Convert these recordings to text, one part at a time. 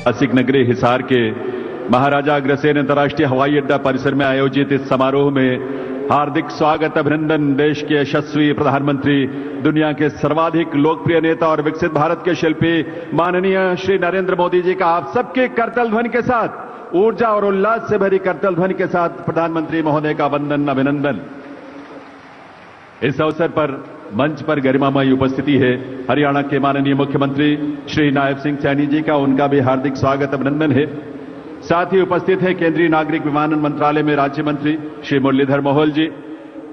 ऐतिहासिक नगरी हिसार के महाराजा अग्रसेन अंतर्राष्ट्रीय हवाई अड्डा परिसर में आयोजित इस समारोह में हार्दिक स्वागत अभिनंदन। देश के यशस्वी प्रधानमंत्री, दुनिया के सर्वाधिक लोकप्रिय नेता और विकसित भारत के शिल्पी माननीय श्री नरेंद्र मोदी जी का आप सबके करतल ध्वनि के साथ, ऊर्जा और उल्लास से भरी करतल ध्वनि के साथ प्रधानमंत्री महोदय का वंदन अभिनंदन। इस अवसर पर मंच पर गरिमामयी उपस्थिति है हरियाणा के माननीय मुख्यमंत्री श्री नायब सिंह सैनी जी का, उनका भी हार्दिक स्वागत अभिनंदन है। साथ ही उपस्थित है केंद्रीय नागरिक विमानन मंत्रालय में राज्य मंत्री श्री मुरलीधर मोहोल जी,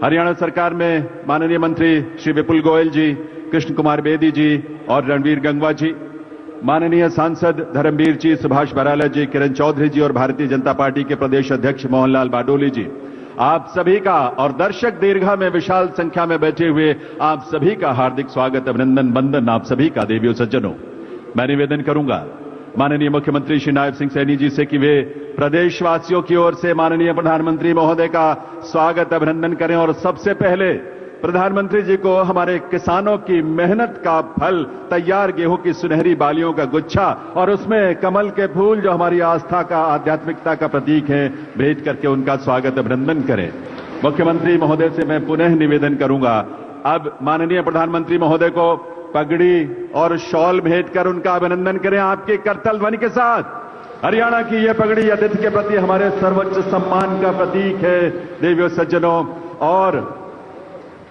हरियाणा सरकार में माननीय मंत्री श्री विपुल गोयल जी, कृष्ण कुमार बेदी जी और रणवीर गंगवा जी, माननीय सांसद धर्मवीर जी, सुभाष बराला जी, किरण चौधरी जी और भारतीय जनता पार्टी के प्रदेश अध्यक्ष मोहनलाल बाडोली जी, आप सभी का और दर्शक दीर्घा में विशाल संख्या में बैठे हुए आप सभी का हार्दिक स्वागत अभिनंदन वंदन। आप सभी का देवियों सज्जनों, मैं निवेदन करूंगा माननीय मुख्यमंत्री श्री नायब सिंह सैनी जी से कि वे प्रदेशवासियों की ओर से माननीय प्रधानमंत्री महोदय का स्वागत अभिनंदन करें और सबसे पहले प्रधानमंत्री जी को हमारे किसानों की मेहनत का फल, तैयार गेहूं की सुनहरी बालियों का गुच्छा और उसमें कमल के फूल जो हमारी आस्था का, आध्यात्मिकता का प्रतीक है, भेंट करके उनका स्वागत अभिनंदन करें। मुख्यमंत्री महोदय से मैं पुनः निवेदन करूंगा, अब माननीय प्रधानमंत्री महोदय को पगड़ी और शॉल भेंट कर उनका अभिनंदन करें आपके करतल ध्वनि के साथ। हरियाणा की यह पगड़ी अतिथि के प्रति हमारे सर्वोच्च सम्मान का प्रतीक है देवियों सज्जनों, और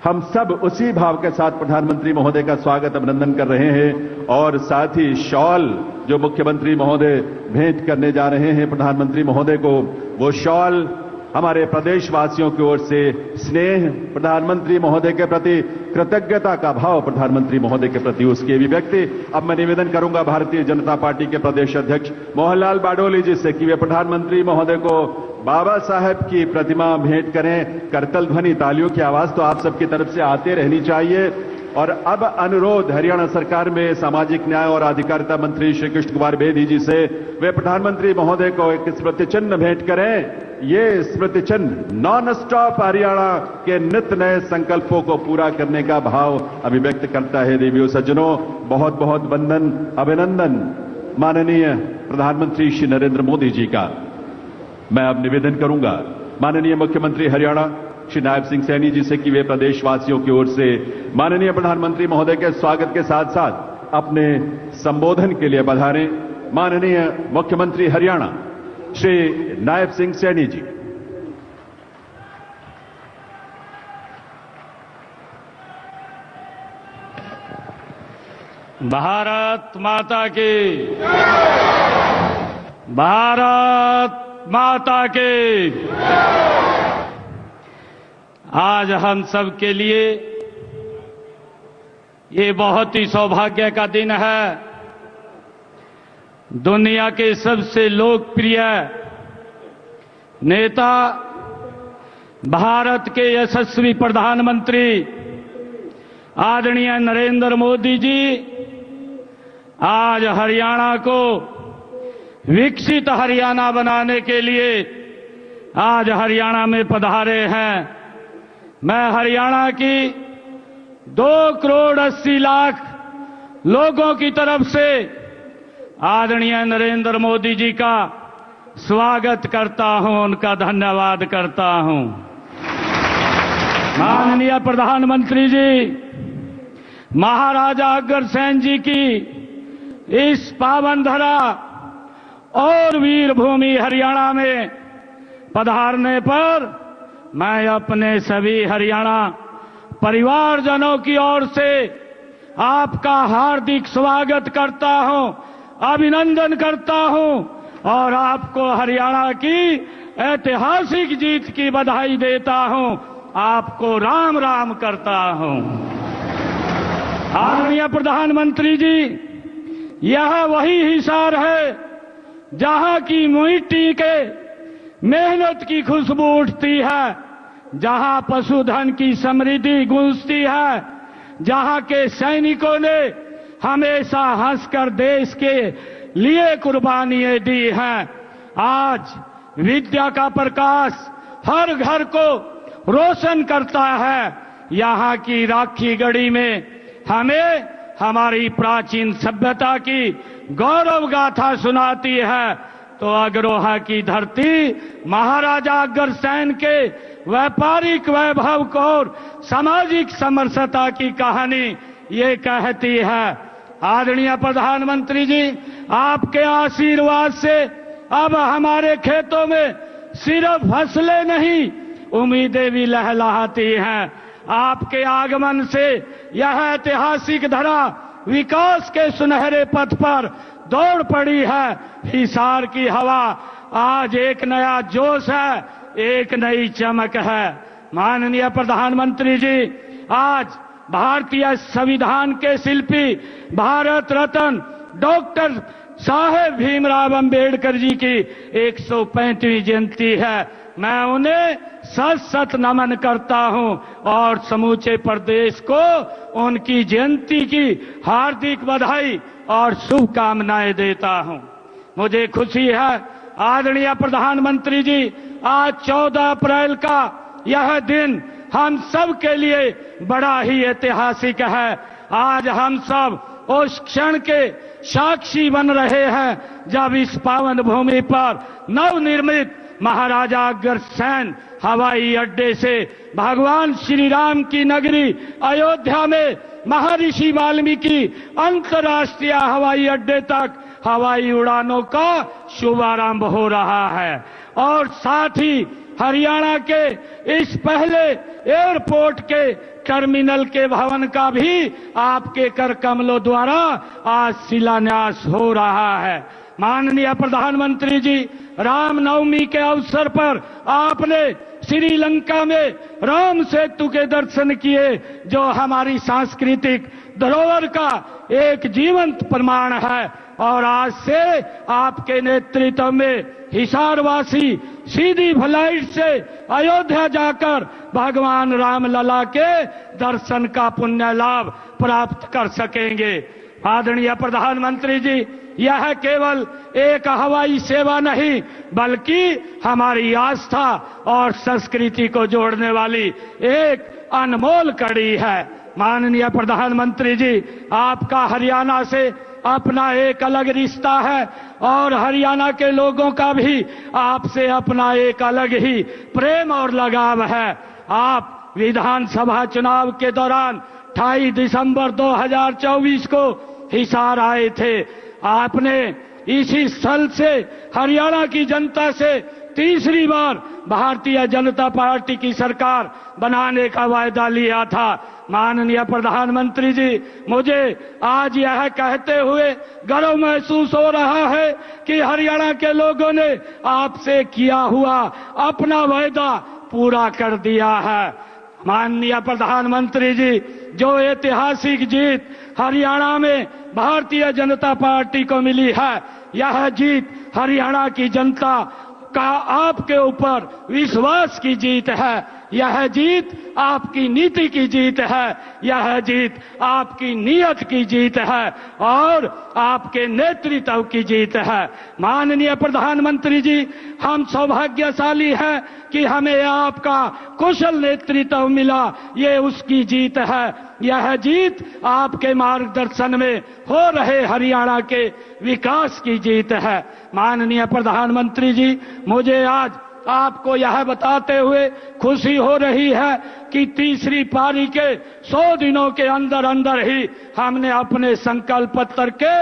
हम सब उसी भाव के साथ प्रधानमंत्री महोदय का स्वागत अभिनंदन कर रहे हैं। और साथ ही शॉल जो मुख्यमंत्री महोदय भेंट करने जा रहे हैं प्रधानमंत्री महोदय को, वो शॉल हमारे प्रदेशवासियों की ओर से स्नेह, प्रधानमंत्री महोदय के प्रति कृतज्ञता का भाव, प्रधानमंत्री महोदय के प्रति उसकी अभिव्यक्ति। अब मैं निवेदन करूंगा भारतीय जनता पार्टी के प्रदेश अध्यक्ष मोहनलाल बाडोली जी से कि वे प्रधानमंत्री महोदय को बाबा साहेब की प्रतिमा भेंट करें। करतल ध्वनि, तालियों की आवाज तो आप सबकी तरफ से आते रहनी चाहिए। और अब अनुरोध हरियाणा सरकार में सामाजिक न्याय और अधिकारिता मंत्री श्री कृष्ण कुमार बेदी जी से, वे प्रधानमंत्री महोदय को एक स्मृति चिन्ह भेंट करें। ये स्मृति चिन्ह नॉन स्टॉप हरियाणा के नित नए संकल्पों को पूरा करने का भाव अभिव्यक्त करता है। देवियों सज्जनों, बहुत बहुत वंदन अभिनंदन माननीय प्रधानमंत्री श्री नरेंद्र मोदी जी का। मैं अब निवेदन करूंगा माननीय मुख्यमंत्री हरियाणा श्री नायब सिंह सैनी जी से कि वे प्रदेशवासियों की ओर से माननीय प्रधानमंत्री महोदय के स्वागत के साथ साथ अपने संबोधन के लिए पधारें। माननीय मुख्यमंत्री हरियाणा श्री नायब सिंह सैनी जी। भारत माता की, भारत माता की। आज हम सब के लिए ये बहुत ही सौभाग्य का दिन है। दुनिया के सबसे लोकप्रिय नेता, भारत के यशस्वी प्रधानमंत्री आदरणीय नरेंद्र मोदी जी आज हरियाणा को विकसित हरियाणा बनाने के लिए आज हरियाणा में पधारे हैं। मैं हरियाणा की 2,80,00,000 लोगों की तरफ से आदरणीय नरेंद्र मोदी जी का स्वागत करता हूं, उनका धन्यवाद करता हूं। माननीय प्रधानमंत्री जी, महाराजा अग्रसेन जी की इस पावन धरा और वीर भूमि हरियाणा में पधारने पर मैं अपने सभी हरियाणा परिवारजनों की ओर से आपका हार्दिक स्वागत करता हूं, अभिनंदन करता हूं और आपको हरियाणा की ऐतिहासिक जीत की बधाई देता हूं। आपको राम राम करता हूं। आदरणीय प्रधानमंत्री जी, यह वही हिसार है जहां की मिट्टी के मेहनत की खुशबू उठती है, जहां पशुधन की समृद्धि गूंजती है, जहां के सैनिकों ने हमेशा हंसकर देश के लिए कुर्बानियां दी हैं। आज विद्या का प्रकाश हर घर को रोशन करता है। यहां की राखी गढ़ी में हमें हमारी प्राचीन सभ्यता की गौरव गाथा सुनाती है, तो अग्रोहा की धरती महाराजा अग्रसेन के व्यापारिक वैभव को और सामाजिक समरसता की कहानी ये कहती है। आदरणीय प्रधानमंत्री जी, आपके आशीर्वाद से अब हमारे खेतों में सिर्फ फसलें नहीं, उम्मीदें भी लहलहाती हैं। आपके आगमन से यह ऐतिहासिक धरा विकास के सुनहरे पथ पर दौड़ पड़ी है। हिसार की हवा आज एक नया जोश है, एक नई चमक है। माननीय प्रधानमंत्री जी, आज भारतीय संविधान के शिल्पी भारत रत्न डॉक्टर साहेब भीमराव अंबेडकर जी की 135वीं जयंती है। मैं उन्हें सत सत नमन करता हूं और समूचे प्रदेश को उनकी जयंती की हार्दिक बधाई और शुभकामनाएं देता हूं। मुझे खुशी है आदरणीय प्रधानमंत्री जी, आज 14 अप्रैल का यह दिन हम सब के लिए बड़ा ही ऐतिहासिक है। आज हम सब उस क्षण के साक्षी बन रहे हैं जब इस पावन भूमि पर नवनिर्मित महाराजा अग्रसेन हवाई अड्डे से भगवान श्री राम की नगरी अयोध्या में महर्षि वाल्मीकि अंतर्राष्ट्रीय हवाई अड्डे तक हवाई उड़ानों का शुभारंभ हो रहा है। और साथ ही हरियाणा के इस पहले एयरपोर्ट के टर्मिनल के भवन का भी आपके कर कमलों द्वारा आज शिलान्यास हो रहा है। माननीय प्रधानमंत्री जी, रामनवमी के अवसर पर आपने श्रीलंका में राम सेतु के दर्शन किए, जो हमारी सांस्कृतिक धरोहर का एक जीवंत प्रमाण है। और आज से आपके नेतृत्व में हिसारवासी सीधी फ्लाइट से अयोध्या जाकर भगवान रामलला के दर्शन का पुण्य लाभ प्राप्त कर सकेंगे। आदरणीय प्रधानमंत्री जी, यह केवल एक हवाई सेवा नहीं बल्कि हमारी आस्था और संस्कृति को जोड़ने वाली एक अनमोल कड़ी है। माननीय प्रधानमंत्री जी, आपका हरियाणा से अपना एक अलग रिश्ता है और हरियाणा के लोगों का भी आपसे अपना एक अलग ही प्रेम और लगाव है। आप विधानसभा चुनाव के दौरान 28 दिसंबर 2024 को हिसार आए थे। आपने इसी स्थल से हरियाणा की जनता से तीसरी बार भारतीय जनता पार्टी की सरकार बनाने का वायदा लिया था। माननीय प्रधानमंत्री जी, मुझे आज यह कहते हुए गर्व महसूस हो रहा है कि हरियाणा के लोगों ने आपसे किया हुआ अपना वायदा पूरा कर दिया है। माननीय प्रधानमंत्री जी, जो ऐतिहासिक जीत हरियाणा में भारतीय जनता पार्टी को मिली है, यह जीत हरियाणा की जनता का आपके ऊपर विश्वास की जीत है। यह जीत आपकी नीति की जीत है, यह जीत आपकी नीयत की जीत है और आपके नेतृत्व की जीत है। माननीय प्रधानमंत्री जी, हम सौभाग्यशाली हैं कि हमें आपका कुशल नेतृत्व मिला, ये उसकी जीत है। यह जीत आपके मार्गदर्शन में हो रहे हरियाणा के विकास की जीत है। माननीय प्रधानमंत्री जी, मुझे आज आपको यह बताते हुए खुशी हो रही है कि तीसरी पारी के 100 दिनों के अंदर अंदर ही हमने अपने संकल्प पत्र के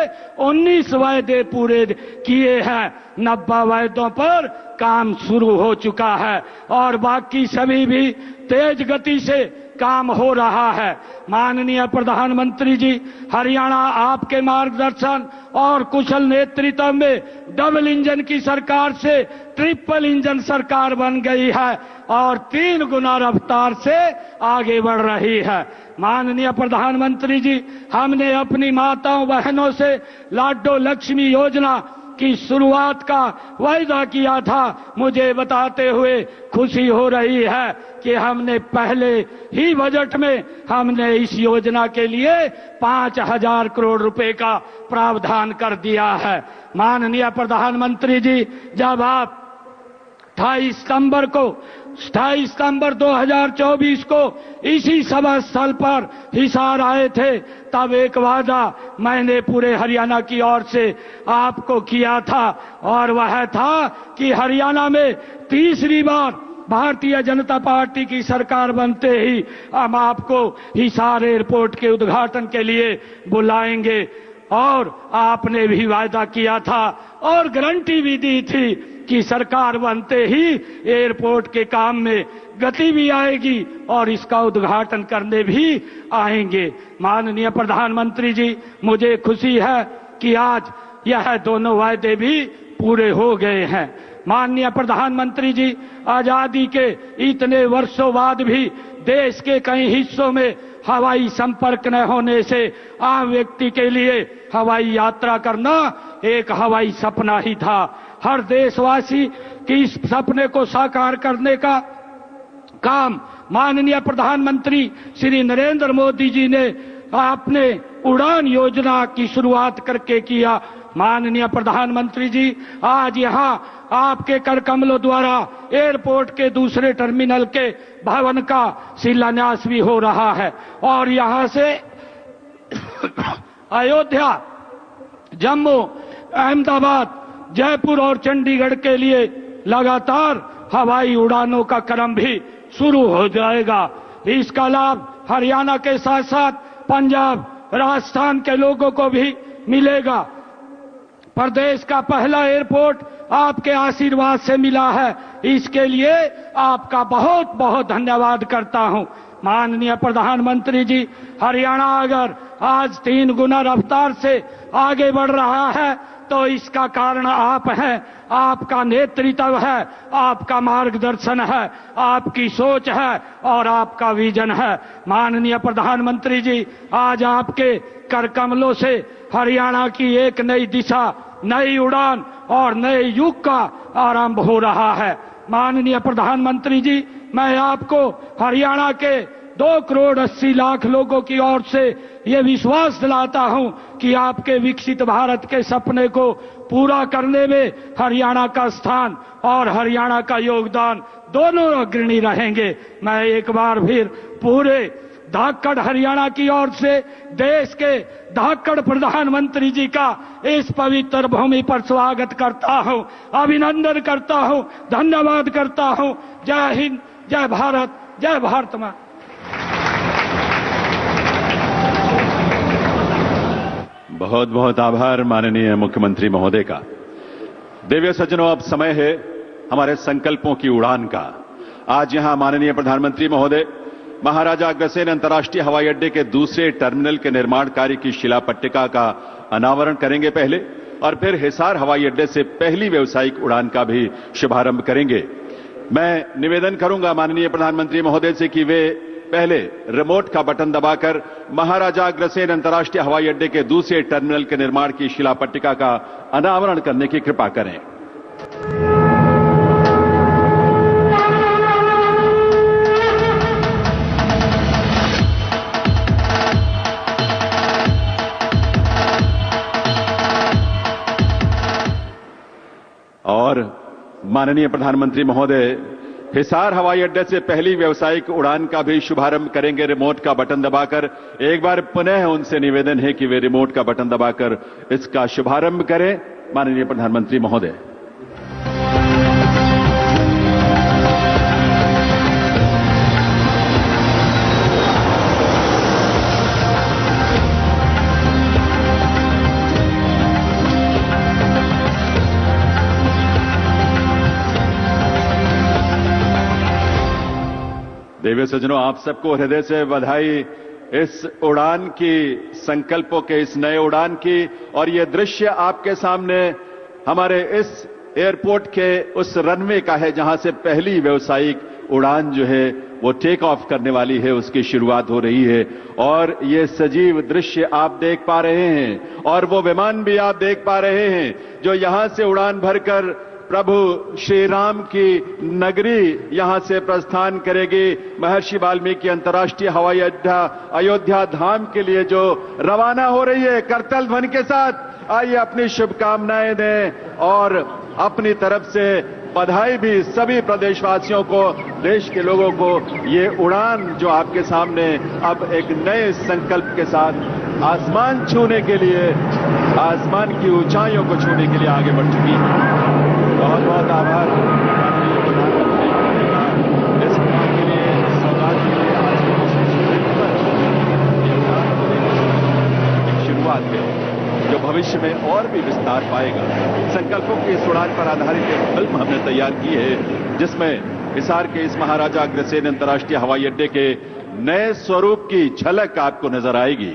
19 वायदे पूरे किए हैं। 90 वायदों पर काम शुरू हो चुका है और बाकी सभी भी तेज गति से काम हो रहा है। माननीय प्रधानमंत्री जी, हरियाणा आपके मार्गदर्शन और कुशल नेतृत्व में डबल इंजन की सरकार से ट्रिपल इंजन सरकार बन गई है और 3 गुना रफ्तार से आगे बढ़ रही है। माननीय प्रधानमंत्री जी, हमने अपनी माताओं बहनों से लाडो लक्ष्मी योजना की शुरुआत का वायदा किया था। मुझे बताते हुए खुशी हो रही है कि हमने पहले ही बजट में हमने इस योजना के लिए 5,000 करोड़ रुपए का प्रावधान कर दिया है। माननीय प्रधानमंत्री जी, जब आप 28 सितंबर 2024 को इसी सभा स्थल पर हिसार आए थे। तब एक वादा मैंने पूरे हरियाणा की ओर से आपको किया था, और वह था कि हरियाणा में तीसरी बार भारतीय जनता पार्टी की सरकार बनते ही हम आपको हिसार एयरपोर्ट के उद्घाटन के लिए बुलाएंगे। और आपने भी वायदा किया था और गारंटी भी दी थी कि सरकार बनते ही एयरपोर्ट के काम में गति भी आएगी और इसका उद्घाटन करने भी आएंगे। माननीय प्रधानमंत्री जी, मुझे खुशी है कि आज यह दोनों वायदे भी पूरे हो गए हैं। माननीय प्रधानमंत्री जी, आजादी के इतने वर्षों बाद भी देश के कई हिस्सों में हवाई संपर्क न होने से आम व्यक्ति के लिए हवाई यात्रा करना एक हवाई सपना ही था। हर देशवासी की इस सपने को साकार करने का काम माननीय प्रधानमंत्री श्री नरेंद्र मोदी जी ने आपने उड़ान योजना की शुरुआत करके किया। माननीय प्रधानमंत्री जी, आज यहाँ आपके कर कमलों द्वारा एयरपोर्ट के दूसरे टर्मिनल के भवन का शिलान्यास भी हो रहा है और यहाँ से अयोध्या, जम्मू, अहमदाबाद, जयपुर और चंडीगढ़ के लिए लगातार हवाई उड़ानों का क्रम भी शुरू हो जाएगा। इसका लाभ हरियाणा के साथ साथ पंजाब, राजस्थान के लोगों को भी मिलेगा। प्रदेश का पहला एयरपोर्ट आपके आशीर्वाद से मिला है, इसके लिए आपका बहुत बहुत धन्यवाद करता हूं। माननीय प्रधानमंत्री जी, हरियाणा अगर आज 3 गुना रफ्तार से आगे बढ़ रहा है तो इसका कारण आप हैं, आपका नेतृत्व है, आपका मार्गदर्शन है, आपकी सोच है और आपका विजन है। माननीय प्रधानमंत्री जी, आज आपके कर कमलों से हरियाणा की एक नई दिशा, नई उड़ान और नए युग का आरंभ हो रहा है। माननीय प्रधानमंत्री जी, मैं आपको हरियाणा के 2 करोड़ 80 लाख लोगों की ओर से ये विश्वास दिलाता हूं कि आपके विकसित भारत के सपने को पूरा करने में हरियाणा का स्थान और हरियाणा का योगदान दोनों अग्रणी रहेंगे। मैं एक बार फिर पूरे धाकड़ हरियाणा की ओर से देश के धाकड़ प्रधानमंत्री जी का इस पवित्र भूमि पर स्वागत करता हूं, अभिनंदन करता हूं, धन्यवाद करता हूं। जय हिंद, जय भारत, जय भारत मां। बहुत बहुत आभार माननीय मुख्यमंत्री महोदय का। दिव्य सज्जनों, अब समय है हमारे संकल्पों की उड़ान का। आज यहां माननीय प्रधानमंत्री महोदय महाराजा अग्रसेन अंतर्राष्ट्रीय हवाई अड्डे के दूसरे टर्मिनल के निर्माण कार्य की शिला पट्टिका का अनावरण करेंगे पहले, और फिर हिसार हवाई अड्डे से पहली व्यावसायिक उड़ान का भी शुभारंभ करेंगे। मैं निवेदन करूंगा माननीय प्रधानमंत्री महोदय से कि वे पहले रिमोट का बटन दबाकर महाराजा अग्रसेन अंतर्राष्ट्रीय हवाई अड्डे के दूसरे टर्मिनल के निर्माण की शिला पट्टिका का अनावरण करने की कृपा करें। और माननीय प्रधानमंत्री महोदय हिसार हवाई अड्डे से पहली व्यावसायिक उड़ान का भी शुभारंभ करेंगे रिमोट का बटन दबाकर। एक बार पुनः उनसे निवेदन है कि वे रिमोट का बटन दबाकर इसका शुभारंभ करें। माननीय प्रधानमंत्री महोदय। देवी सज्जनों, आप सबको हृदय से बधाई इस उड़ान की, संकल्पों के इस नए उड़ान की। और ये दृश्य आपके सामने हमारे इस एयरपोर्ट के उस रनवे का है जहां से पहली व्यावसायिक उड़ान जो है वो टेक ऑफ करने वाली है, उसकी शुरुआत हो रही है। और ये सजीव दृश्य आप देख पा रहे हैं और वो विमान भी आप देख पा रहे हैं जो यहां से उड़ान भरकर प्रभु श्री राम की नगरी यहां से प्रस्थान करेगी। महर्षि वाल्मीकि अंतर्राष्ट्रीय हवाई अड्डा अयोध्या धाम के लिए जो रवाना हो रही है करतल ध्वनि के साथ, आइए अपनी शुभकामनाएं दें और अपनी तरफ से बधाई भी सभी प्रदेशवासियों को, देश के लोगों को। ये उड़ान जो आपके सामने अब एक नए संकल्प के साथ आसमान छूने के लिए, आसमान की ऊंचाइयों को छूने के लिए आगे बढ़ चुकी है। बहुत बहुत आभार माननीय प्रधानमंत्री का इस उड़ान के लिए, इस सौगात के लिए। आज के एक शुरुआत है जो भविष्य में और भी विस्तार पाएगा। संकल्पों की इस उड़ान पर आधारित एक फिल्म हमने तैयार की है जिसमें हिसार के इस महाराजा अग्रसेन अंतर्राष्ट्रीय हवाई अड्डे के नए स्वरूप की झलक आपको नजर आएगी।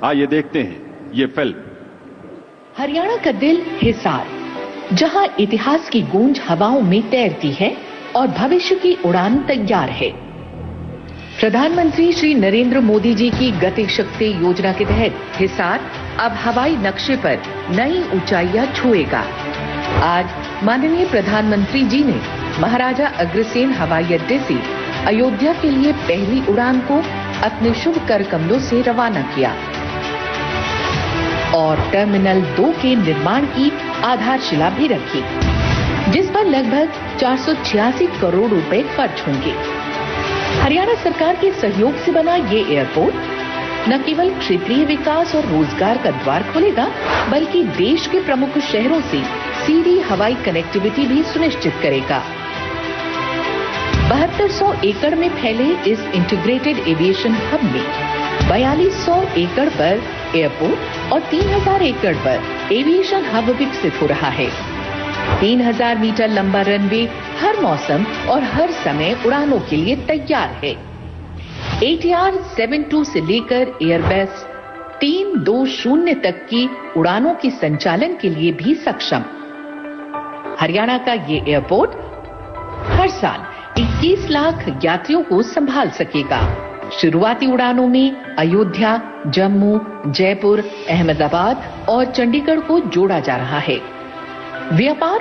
आइए देखते हैं ये फिल्म। हरियाणा का दिल हिसार, जहां इतिहास की गूंज हवाओं में तैरती है और भविष्य की उड़ान तैयार है। प्रधानमंत्री श्री नरेंद्र मोदी जी की गति शक्ति योजना के तहत हिसार अब हवाई नक्शे पर नई ऊंचाइयां छुएगा। आज माननीय प्रधानमंत्री जी ने महाराजा अग्रसेन हवाई अड्डे से अयोध्या के लिए पहली उड़ान को अपने शुभ कर कमलों से रवाना किया और टर्मिनल 2 के निर्माण की आधारशिला भी रखी, जिस पर लगभग 486 करोड़ रुपए खर्च होंगे। हरियाणा सरकार के सहयोग से बना ये एयरपोर्ट न केवल क्षेत्रीय विकास और रोजगार का द्वार खोलेगा, बल्कि देश के प्रमुख शहरों से सीधी हवाई कनेक्टिविटी भी सुनिश्चित करेगा। 7200 एकड़ में फैले इस इंटीग्रेटेड एविएशन हब में 4200 एकड़ पर एयरपोर्ट और 3000 एकड़ पर एविएशन हब विकसित हो रहा है। 3000 मीटर लंबा रनवे हर मौसम और हर समय उड़ानों के लिए तैयार है। ATR 72 से लेकर एयरबस 320 तक की उड़ानों के संचालन के लिए भी सक्षम। हरियाणा का ये एयरपोर्ट हर साल 21 लाख यात्रियों को संभाल सकेगा। शुरुआती उड़ानों में अयोध्या, जम्मू, जयपुर, अहमदाबाद और चंडीगढ़ को जोड़ा जा रहा है। व्यापार,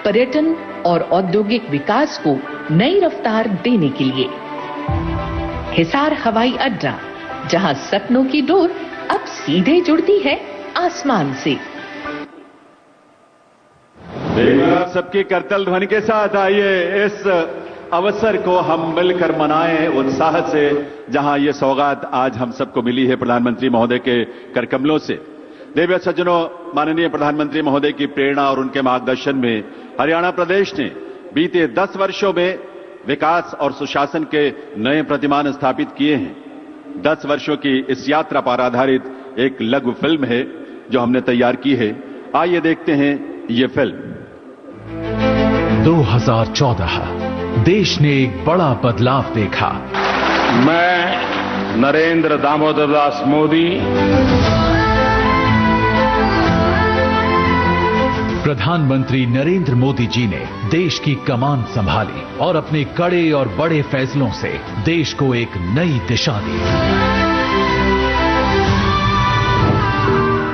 पर्यटन और औद्योगिक विकास को नई रफ्तार देने के लिए हिसार हवाई अड्डा, जहां सपनों की डोर अब सीधे जुड़ती है आसमान से। आप सबकी करतल ध्वनि के साथ आइए इस अवसर को हम मिलकर मनाएं उत्साह से, जहां ये सौगात आज हम सबको मिली है प्रधानमंत्री महोदय के करकमलों से। देवी सज्जनों, माननीय प्रधानमंत्री महोदय की प्रेरणा और उनके मार्गदर्शन में हरियाणा प्रदेश ने बीते 10 वर्षों में विकास और सुशासन के नए प्रतिमान स्थापित किए हैं। 10 वर्षों की इस यात्रा पर आधारित एक लघु फिल्म है जो हमने तैयार की है। आइए देखते हैं ये फिल्म। 2014 देश ने एक बड़ा बदलाव देखा। मैं नरेंद्र दामोदर दास मोदी प्रधानमंत्री नरेंद्र मोदी जी ने देश की कमान संभाली और अपने कड़े और बड़े फैसलों से देश को एक नई दिशा दी।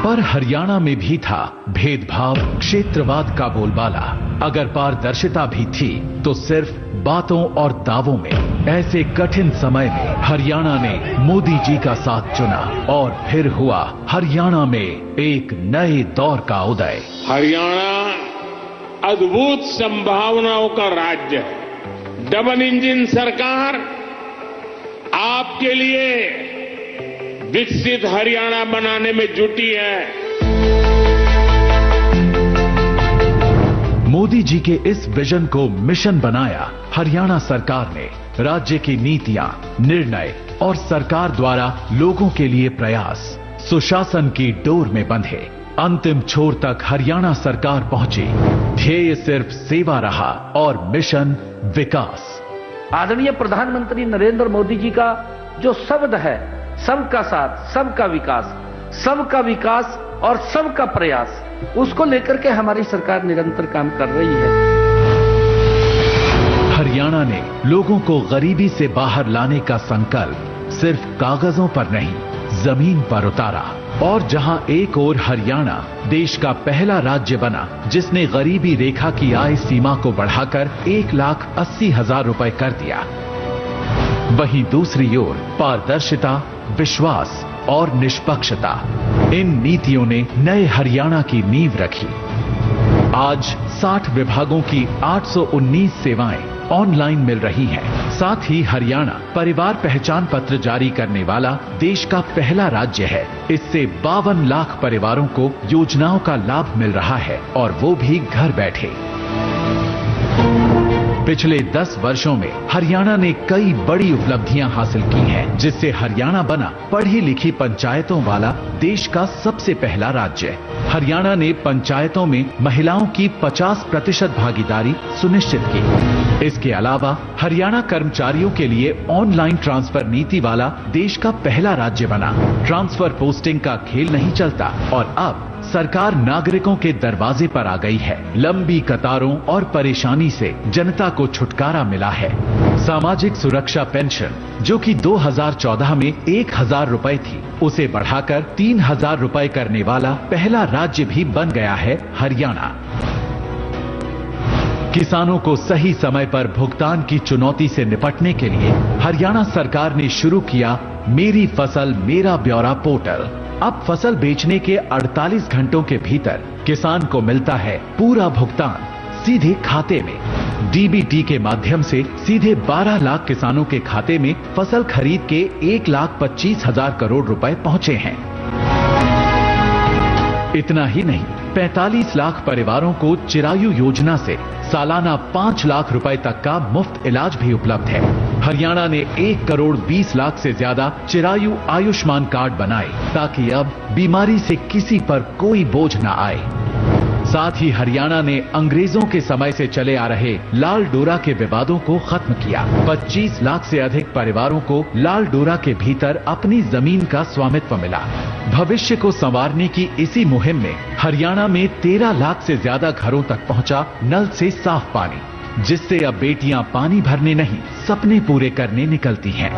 पर हरियाणा में भी था भेदभाव, क्षेत्रवाद का बोलबाला। अगर पारदर्शिता भी थी तो सिर्फ बातों और दावों में। ऐसे कठिन समय में हरियाणा ने मोदी जी का साथ चुना और फिर हुआ हरियाणा में एक नए दौर का उदय। हरियाणा अद्भुत संभावनाओं का राज्य है। डबल इंजन सरकार आपके लिए विकसित हरियाणा बनाने में जुटी है। मोदी जी के इस विजन को मिशन बनाया हरियाणा सरकार ने। राज्य की नीतियां, निर्णय और सरकार द्वारा लोगों के लिए प्रयास सुशासन की डोर में बंधे। अंतिम छोर तक हरियाणा सरकार पहुंची। ध्येय सिर्फ सेवा रहा और मिशन विकास। आदरणीय प्रधानमंत्री नरेंद्र मोदी जी का जो शब्द है, सबका साथ, सबका विकास और सबका प्रयास, उसको लेकर के हमारी सरकार निरंतर काम कर रही है। हरियाणा ने लोगों को गरीबी से बाहर लाने का संकल्प सिर्फ कागजों पर नहीं, जमीन पर उतारा। और जहां एक ओर हरियाणा देश का पहला राज्य बना जिसने गरीबी रेखा की आय सीमा को बढ़ाकर 1,80,000 रुपए कर दिया, वहीं दूसरी ओर पारदर्शिता, विश्वास और निष्पक्षता, इन नीतियों ने नए हरियाणा की नींव रखी। आज 60 विभागों की 819 सेवाएं ऑनलाइन मिल रही हैं। साथ ही हरियाणा परिवार पहचान पत्र जारी करने वाला देश का पहला राज्य है। इससे 52 लाख परिवारों को योजनाओं का लाभ मिल रहा है और वो भी घर बैठे। पिछले 10 वर्षों में हरियाणा ने कई बड़ी उपलब्धियां हासिल की हैं, जिससे हरियाणा बना पढ़ी लिखी पंचायतों वाला देश का सबसे पहला राज्य। हरियाणा ने पंचायतों में महिलाओं की 50% भागीदारी सुनिश्चित की। इसके अलावा हरियाणा कर्मचारियों के लिए ऑनलाइन ट्रांसफर नीति वाला देश का पहला राज्य बना। ट्रांसफर पोस्टिंग का खेल नहीं चलता और अब सरकार नागरिकों के दरवाजे पर आ गई है। लंबी कतारों और परेशानी से जनता को छुटकारा मिला है। सामाजिक सुरक्षा पेंशन जो कि 2014 में 1,000 रुपए थी, उसे बढ़ाकर 3,000 रुपए करने वाला पहला राज्य भी बन गया है हरियाणा। किसानों को सही समय पर भुगतान की चुनौती से निपटने के लिए हरियाणा सरकार ने शुरू किया मेरी फसल मेरा ब्यौरा पोर्टल। अब फसल बेचने के 48 घंटों के भीतर किसान को मिलता है पूरा भुगतान सीधे खाते में। डीबीटी के माध्यम से सीधे 12 लाख किसानों के खाते में फसल खरीद के 1,25,000 करोड़ रुपए पहुंचे हैं। इतना ही नहीं, 45 लाख परिवारों को चिरायु योजना से सालाना 5 लाख रुपए तक का मुफ्त इलाज भी उपलब्ध है। हरियाणा ने 1,20,00,000 से ज्यादा चिरायु आयुष्मान कार्ड बनाए ताकि अब बीमारी से किसी पर कोई बोझ न आए। साथ ही हरियाणा ने अंग्रेजों के समय से चले आ रहे लाल डोरा के विवादों को खत्म किया। 25 लाख से अधिक परिवारों को लाल डोरा के भीतर अपनी जमीन का स्वामित्व मिला। भविष्य को संवारने की इसी मुहिम में हरियाणा में 13 लाख से ज्यादा घरों तक पहुंचा नल से साफ पानी, जिससे अब बेटियां पानी भरने नहीं सपने पूरे करने निकलती हैं।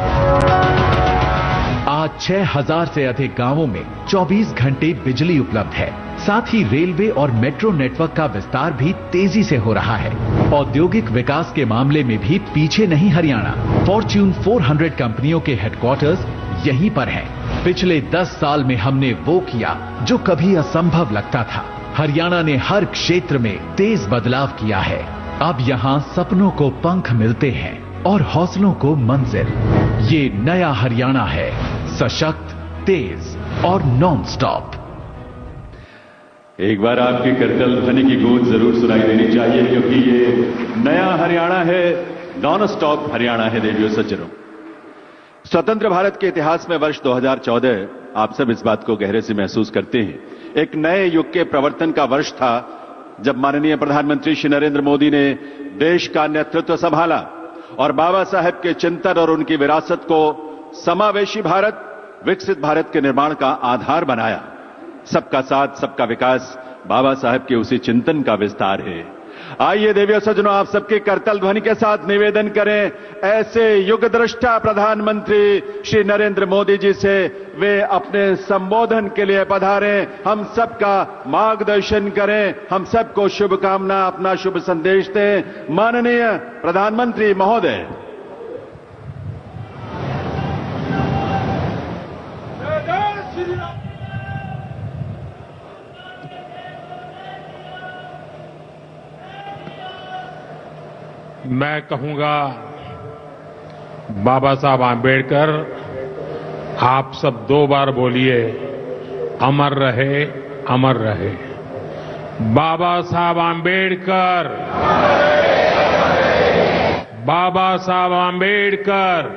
आज 6,000 से अधिक गांवों में 24 घंटे बिजली उपलब्ध है। साथ ही रेलवे और मेट्रो नेटवर्क का विस्तार भी तेजी से हो रहा है। औद्योगिक विकास के मामले में भी पीछे नहीं हरियाणा। फॉर्च्यून 400 कंपनियों के हेडक्वार्टर्स यहीं पर हैं। पिछले 10 साल में हमने वो किया जो कभी असंभव लगता था। हरियाणा ने हर क्षेत्र में तेज बदलाव किया है। अब यहाँ सपनों को पंख मिलते हैं और हौसलों को मंजिल। ये नया हरियाणा है, सशक्त, तेज और नॉन स्टॉप। एक बार आपकी करतल ध्वनि की गूंज जरूर सुनाई देनी चाहिए, क्योंकि ये नया हरियाणा है, नॉन स्टॉप हरियाणा है। देवियों सज्जनों, स्वतंत्र भारत के इतिहास में वर्ष 2014 आप सब इस बात को गहरे से महसूस करते हैं, एक नए युग के प्रवर्तन का वर्ष था, जब माननीय प्रधानमंत्री श्री नरेंद्र मोदी ने देश का नेतृत्व संभाला और बाबा साहेब के चिंतन और उनकी विरासत को समावेशी भारत, विकसित भारत के निर्माण का आधार बनाया। सबका साथ, सबका विकास बाबा साहेब के उसी चिंतन का विस्तार है। आइए देवियों सज्जनों, आप सबके करतल ध्वनि के साथ निवेदन करें ऐसे युग दृष्टा प्रधानमंत्री श्री नरेंद्र मोदी जी से वे अपने संबोधन के लिए पधारें, हम सबका मार्गदर्शन करें, हम सबको शुभकामना, अपना शुभ संदेश दें। माननीय प्रधानमंत्री महोदय। मैं कहूंगा, बाबा साहब आंबेडकर, आप सब 2 बार बोलिए, अमर रहे, अमर रहे। बाबा साहब आंबेडकर, बाबा साहब आंबेडकर,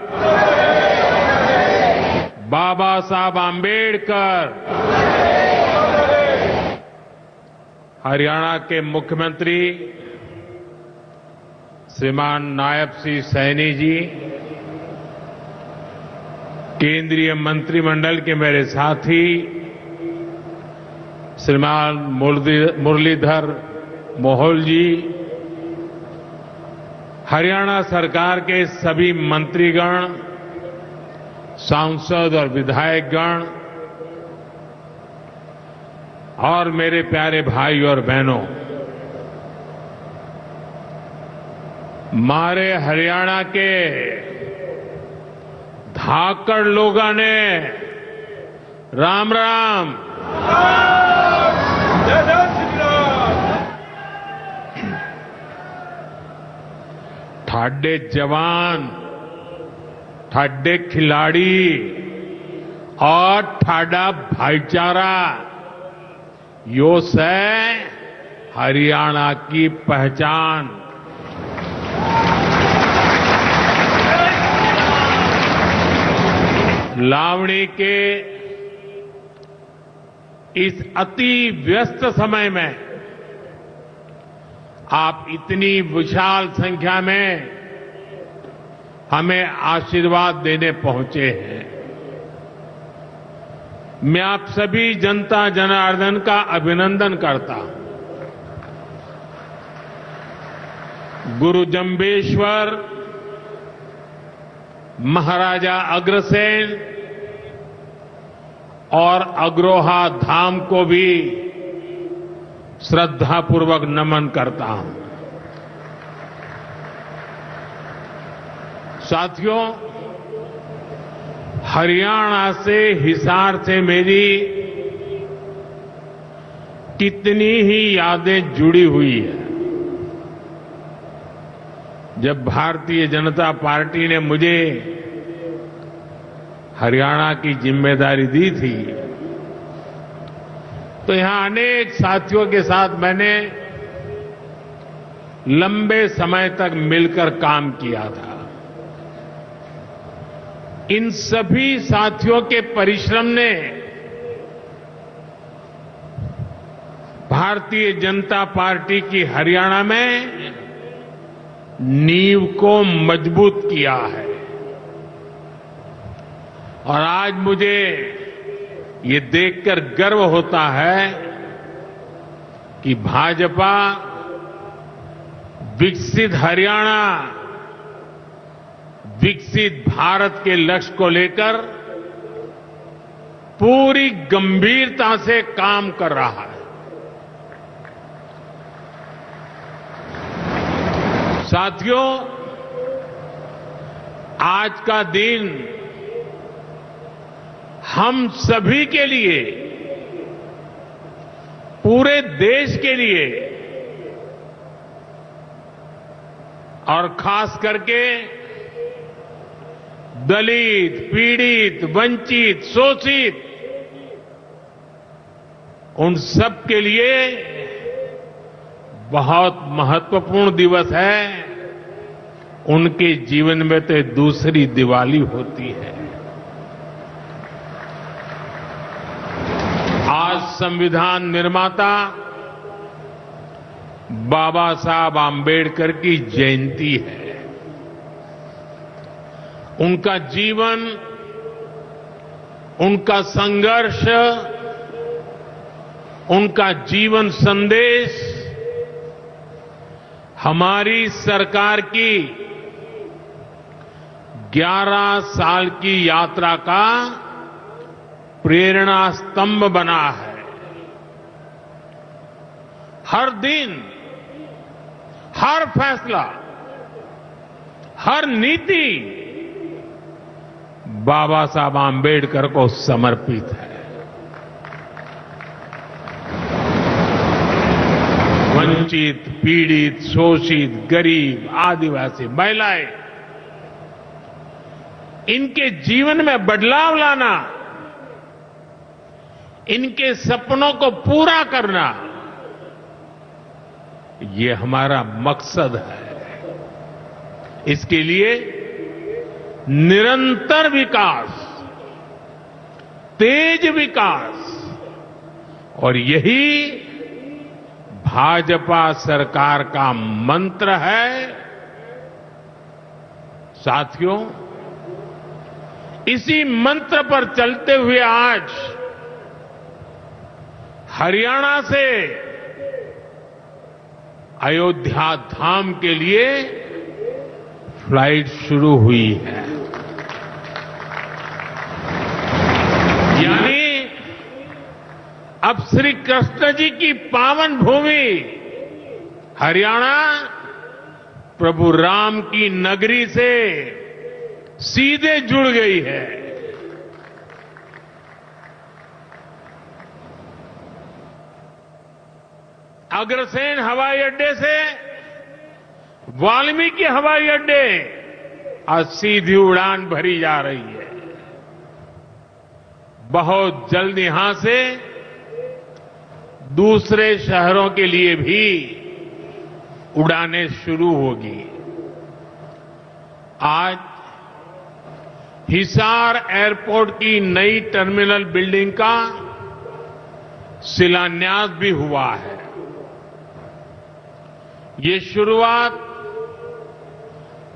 बाबा साहब आंबेडकर। हरियाणा के मुख्यमंत्री श्रीमान नायब सिंह सैनी जी, केंद्रीय मंत्रिमंडल के मेरे साथी श्रीमान मुरलीधर मोहोल जी, हरियाणा सरकार के सभी मंत्रीगण, सांसद और विधायकगण, और मेरे प्यारे भाई और बहनों, मारे हरियाणा के धाकड़ लोगों ने राम राम। ठाडे जवान, ठाडे खिलाड़ी और ठाडा भाईचारा यो से हरियाणा की पहचान। लावणी के इस अति व्यस्त समय में आप इतनी विशाल संख्या में हमें आशीर्वाद देने पहुंचे हैं। मैं आप सभी जनता जनार्दन का अभिनंदन करता हूं। गुरु जंबेश्वर महाराजा अग्रसेन और अग्रोहा धाम को भी श्रद्धापूर्वक नमन करता हूं। साथियों, हरियाणा से, हिसार से मेरी कितनी ही यादें जुड़ी हुई है। जब भारतीय जनता पार्टी ने मुझे हरियाणा की जिम्मेदारी दी थी तो यहां अनेक साथियों के साथ मैंने लंबे समय तक मिलकर काम किया था। इन सभी साथियों के परिश्रम ने भारतीय जनता पार्टी की हरियाणा में नींव को मजबूत किया है और आज मुझे ये देखकर गर्व होता है कि भाजपा विकसित हरियाणा, विकसित भारत के लक्ष्य को लेकर पूरी गंभीरता से काम कर रहा है। साथियों, आज का दिन हम सभी के लिए, पूरे देश के लिए और खास करके दलित, पीड़ित, वंचित, शोषित उन सब के लिए बहुत महत्वपूर्ण दिवस है। उनके जीवन में तो दूसरी दिवाली होती है। आज संविधान निर्माता बाबा साहब आंबेडकर की जयंती है। उनका जीवन, उनका संघर्ष, उनका जीवन संदेश हमारी सरकार की 11 साल की यात्रा का प्रेरणा स्तंभ बना है। हर दिन, हर फैसला, हर नीति बाबा साहब आंबेडकर को समर्पित है। वंचित, पीड़ित, शोषित, गरीब, आदिवासी, महिलाएं, इनके जीवन में बदलाव लाना, इनके सपनों को पूरा करना, ये हमारा मकसद है। इसके लिए निरंतर विकास, तेज विकास, और यही भाजपा सरकार का मंत्र है। साथियों, इसी मंत्र पर चलते हुए आज हरियाणा से अयोध्या धाम के लिए फ्लाइट शुरू हुई है। यानी अब श्री कृष्ण जी की पावन भूमि हरियाणा प्रभु राम की नगरी से सीधे जुड़ गई है। अग्रसेन हवाई अड्डे से वाल्मीकि हवाई अड्डे आज सीधी उड़ान भरी जा रही है। बहुत जल्द यहां से दूसरे शहरों के लिए भी उड़ानें शुरू होगी। आज हिसार एयरपोर्ट की नई टर्मिनल बिल्डिंग का शिलान्यास भी हुआ है। ये शुरुआत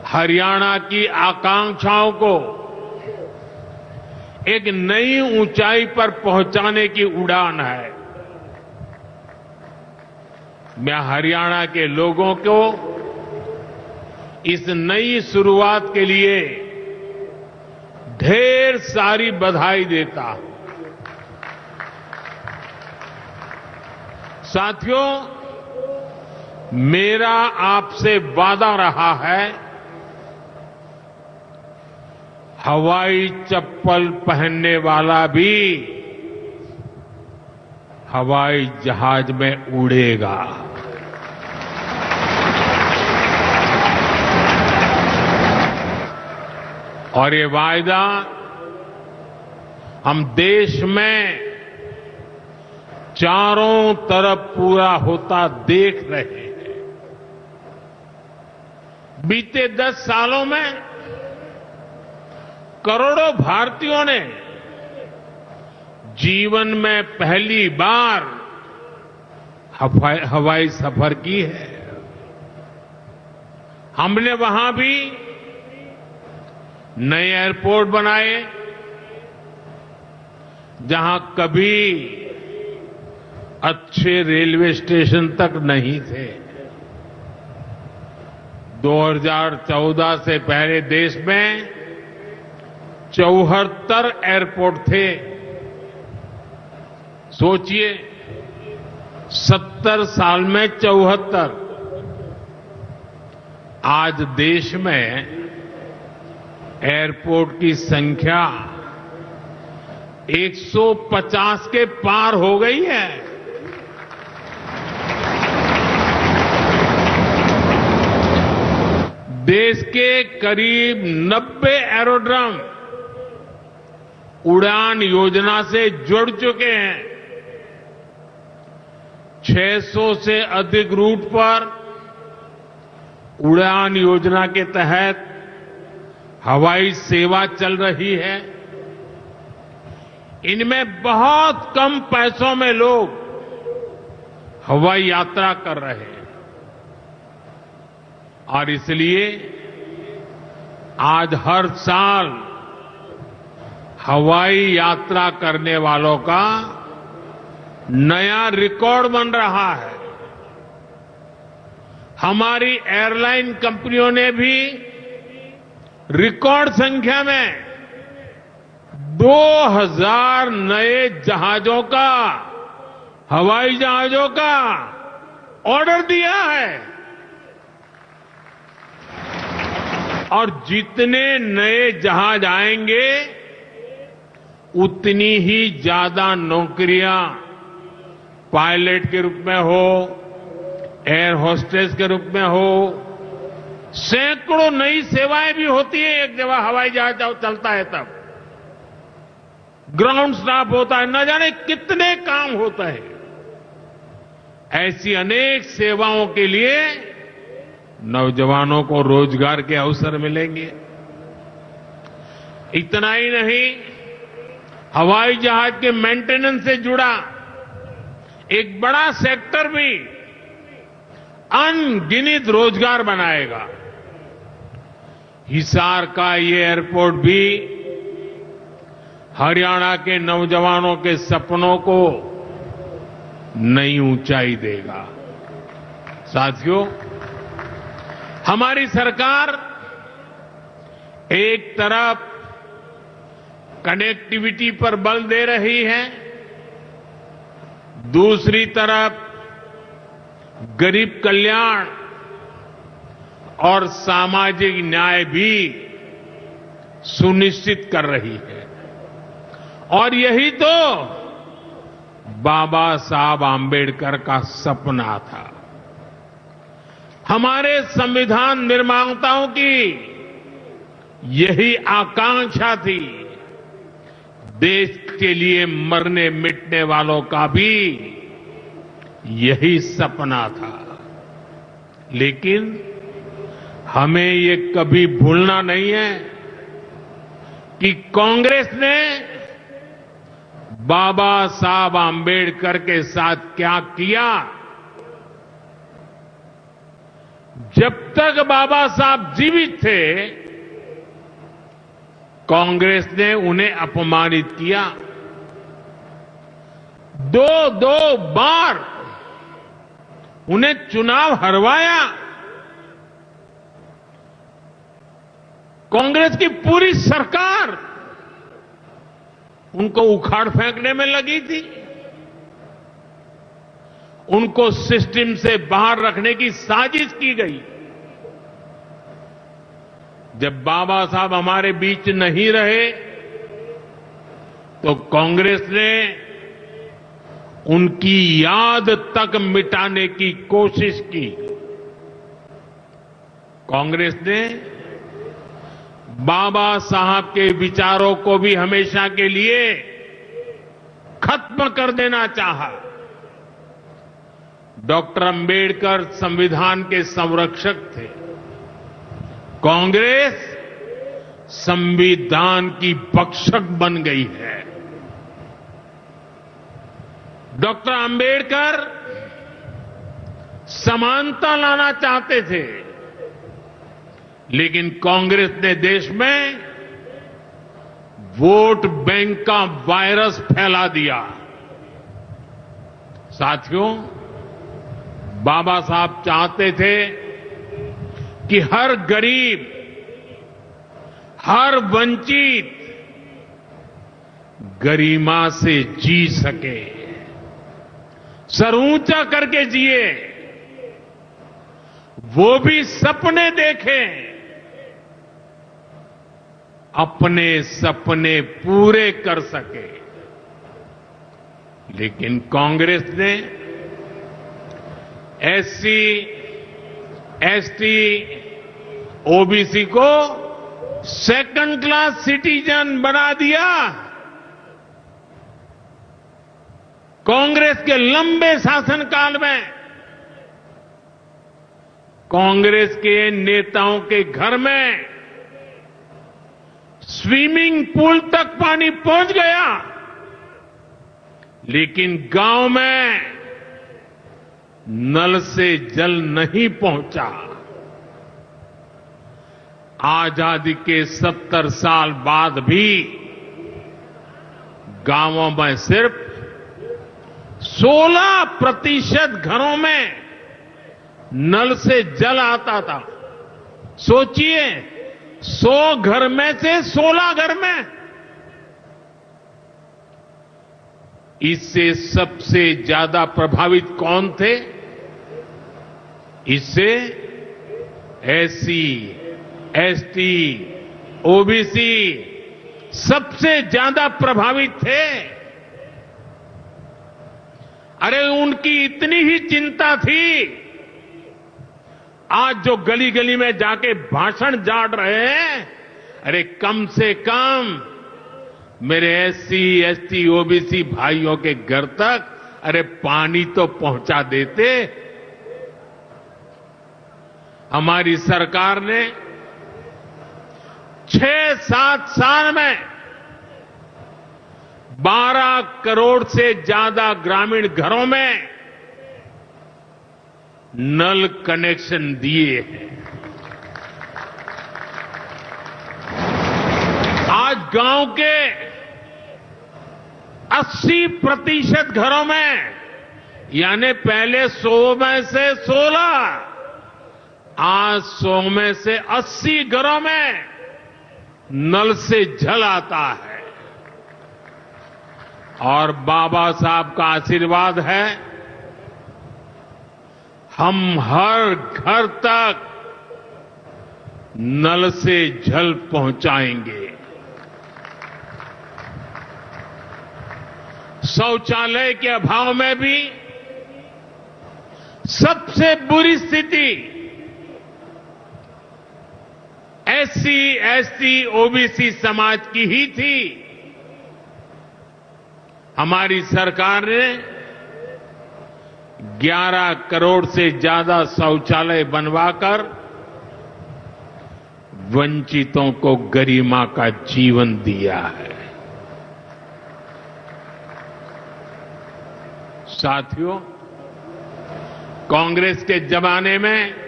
हरियाणा की आकांक्षाओं को एक नई ऊंचाई पर पहुंचाने की उड़ान है। मैं हरियाणा के लोगों को इस नई शुरुआत के लिए ढेर सारी बधाई देता हूं। साथियों, मेरा आपसे वादा रहा है, हवाई चप्पल पहनने वाला भी हवाई जहाज में उड़ेगा। और ये वायदा हम देश में चारों तरफ पूरा होता देख रहे हैं। बीते 10 सालों में करोड़ों भारतीयों ने जीवन में पहली बार हवाई सफर की है। हमने वहां भी नए एयरपोर्ट बनाए जहां कभी अच्छे रेलवे स्टेशन तक नहीं थे। 2014 से पहले देश में 74 एयरपोर्ट थे। सोचिए, 70 साल में 74। आज देश में एयरपोर्ट की संख्या 150 के पार हो गई है। देश के करीब 90 एरोड्रम उड़ान योजना से जुड़ चुके हैं। 600 से अधिक रूट पर उड़ान योजना के तहत हवाई सेवा चल रही है। इनमें बहुत कम पैसों में लोग हवाई यात्रा कर रहे हैं और इसलिए आज हर साल हवाई यात्रा करने वालों का नया रिकॉर्ड बन रहा है। हमारी एयरलाइन कंपनियों ने भी रिकॉर्ड संख्या में 2000 नए जहाजों का, हवाई जहाजों का ऑर्डर दिया है। और जितने नए जहाज आएंगे उतनी ही ज्यादा नौकरियां पायलट के रूप में हो, एयर होस्टेस के रूप में हो, सैकड़ों नई सेवाएं भी होती है। एक जगह हवाई जहाज चलता है तब ग्राउंड स्टाफ होता है, न जाने कितने काम होते हैं। ऐसी अनेक सेवाओं के लिए नौजवानों को रोजगार के अवसर मिलेंगे। इतना ही नहीं, हवाई जहाज के मेंटेनेंस से जुड़ा एक बड़ा सेक्टर भी अनगिनत रोजगार बनाएगा। हिसार का ये एयरपोर्ट भी हरियाणा के नौजवानों के सपनों को नई ऊंचाई देगा। साथियों, हमारी सरकार एक तरफ कनेक्टिविटी पर बल दे रही है, दूसरी तरफ गरीब कल्याण और सामाजिक न्याय भी सुनिश्चित कर रही है। और यही तो बाबा साहब आम्बेडकर का सपना था। हमारे संविधान निर्माताओं की यही आकांक्षा थी। देश के लिए मरने मिटने वालों का भी यही सपना था। लेकिन हमें ये कभी भूलना नहीं है कि कांग्रेस ने बाबा साहब आम्बेडकर के साथ क्या किया। जब तक बाबा साहब जीवित थे, कांग्रेस ने उन्हें अपमानित किया। दो बार उन्हें चुनाव हरवाया। कांग्रेस की पूरी सरकार उनको उखाड़ फेंकने में लगी थी। उनको सिस्टम से बाहर रखने की साजिश की गई। जब बाबा साहब हमारे बीच नहीं रहे तो कांग्रेस ने उनकी याद तक मिटाने की कोशिश की। कांग्रेस ने बाबा साहब के विचारों को भी हमेशा के लिए खत्म कर देना चाहा। डॉक्टर अंबेडकर संविधान के संरक्षक थे। कांग्रेस संविधान की भक्षक बन गई है। डॉक्टर अंबेडकर समानता लाना चाहते थे, लेकिन कांग्रेस ने देश में वोट बैंक का वायरस फैला दिया। साथियों, बाबा साहब चाहते थे कि हर गरीब, हर वंचित गरिमा से जी सके, सर ऊंचा करके जिए, वो भी सपने देखें, अपने सपने पूरे कर सके। लेकिन कांग्रेस ने एससी, एसटी, ओबीसी को सेकंड क्लास सिटीजन बना दिया। कांग्रेस के लंबे शासनकाल में कांग्रेस के नेताओं के घर में स्विमिंग पूल तक पानी पहुंच गया, लेकिन गांव में नल से जल नहीं पहुंचा। आजादी के 70 साल बाद भी गांवों में सिर्फ 16% घरों में नल से जल आता था। सोचिए, 100 घर में से 16 घर में। इससे सबसे ज्यादा प्रभावित कौन थे? इससे एससी, एसटी, ओबीसी सबसे ज्यादा प्रभावित थे। अरे उनकी इतनी ही चिंता थी, आज जो गली गली में जाके भाषण झाड़ रहे हैं, अरे कम से कम मेरे एससी, एसटी, ओबीसी भाइयों के घर तक अरे पानी तो पहुंचा देते। हमारी सरकार ने 6-7 साल में 12 करोड़ से ज्यादा ग्रामीण घरों में नल कनेक्शन दिए हैं। आज गांव के 80% घरों में, यानी पहले 100 में से 16, आज 100 में से 80 घरों में नल से जल आता है। और बाबा साहब का आशीर्वाद है, हम हर घर तक नल से जल पहुंचाएंगे। शौचालय के अभाव में भी सबसे बुरी स्थिति एससी, एसटी, ओबीसी समाज की ही थी। हमारी सरकार ने 11 करोड़ से ज्यादा शौचालय बनवाकर वंचितों को गरिमा का जीवन दिया है। साथियों, कांग्रेस के जमाने में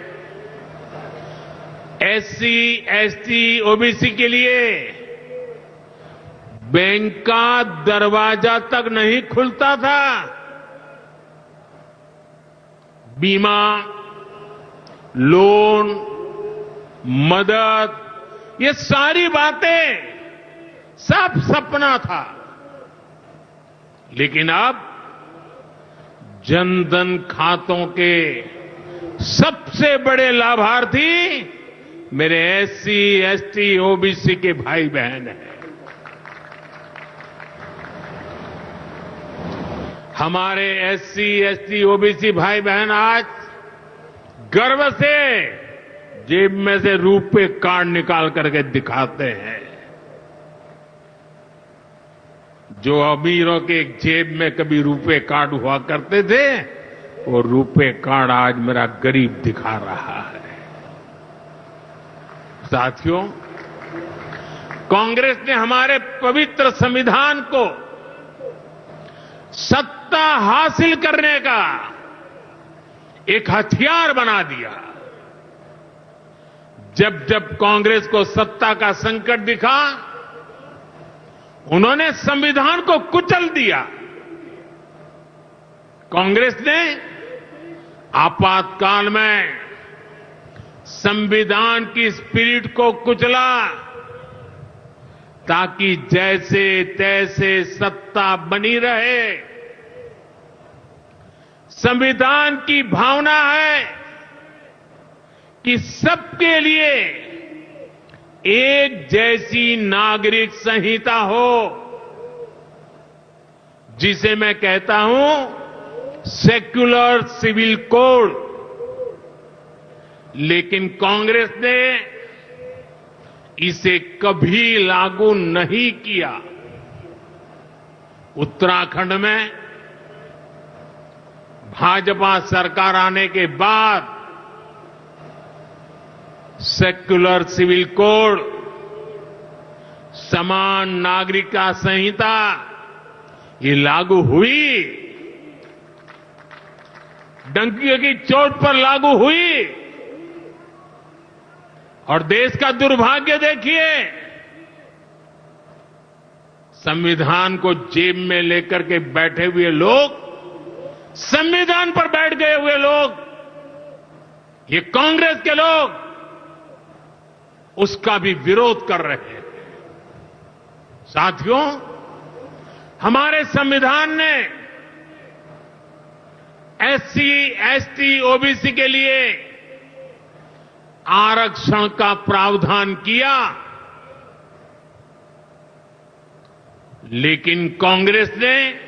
एससी, एसटी, ओबीसी के लिए बैंक का दरवाजा तक नहीं खुलता था। बीमा, लोन, मदद, ये सारी बातें सब सपना था। लेकिन अब जनधन खातों के सबसे बड़े लाभार्थी मेरे एससी, एसटी, ओबीसी के भाई बहन हैं। हमारे एससी, एसटी, ओबीसी भाई बहन आज गर्व से जेब में से रुपए कार्ड निकाल करके दिखाते हैं। जो अमीरों के जेब में कभी रुपए कार्ड हुआ करते थे, वो रुपए कार्ड आज मेरा गरीब दिखा रहा है। साथियों, कांग्रेस ने हमारे पवित्र संविधान को सत्ता हासिल करने का एक हथियार बना दिया। जब जब कांग्रेस को सत्ता का संकट दिखा, उन्होंने संविधान को कुचल दिया। कांग्रेस ने आपातकाल में संविधान की स्पिरिट को कुचला, ताकि जैसे तैसे सत्ता बनी रहे। संविधान की भावना है कि सबके लिए एक जैसी नागरिक संहिता हो, जिसे मैं कहता हूं सेक्युलर सिविल कोड। लेकिन कांग्रेस ने इसे कभी लागू नहीं किया। उत्तराखंड में भाजपा सरकार आने के बाद सेक्युलर सिविल कोड, समान नागरिकता संहिता, ये लागू हुई। डंकी की चोट पर लागू हुई। और देश का दुर्भाग्य देखिए, संविधान को जेब में लेकर के बैठे हुए लोग, संविधान पर बैठ गए हुए लोग, ये कांग्रेस के लोग उसका भी विरोध कर रहे हैं। साथियों, हमारे संविधान ने एससी, एसटी, ओबीसी के लिए आरक्षण का प्रावधान किया, लेकिन कांग्रेस ने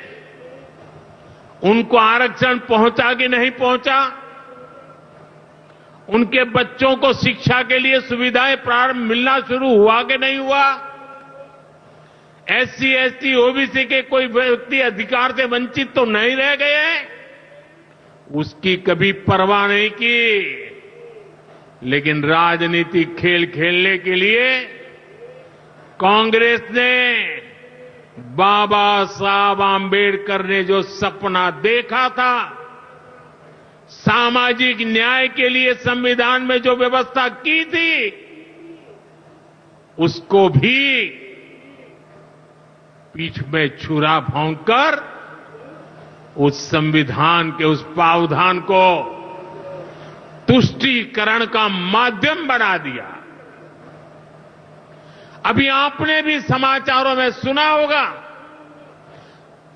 उनको आरक्षण पहुंचा कि नहीं पहुंचा, उनके बच्चों को शिक्षा के लिए सुविधाएं प्रारंभ मिलना शुरू हुआ कि नहीं हुआ, एससी, एसटी, ओबीसी के कोई व्यक्ति अधिकार से वंचित तो नहीं रह गए, उसकी कभी परवाह नहीं की। लेकिन राजनीतिक खेल खेलने के लिए कांग्रेस ने बाबा साहब आंबेडकर ने जो सपना देखा था, सामाजिक न्याय के लिए संविधान में जो व्यवस्था की थी, उसको भी पीठ में छुरा भोंककर उस संविधान के उस प्रावधान को तुष्टीकरण का माध्यम बना दिया। अभी आपने भी समाचारों में सुना होगा,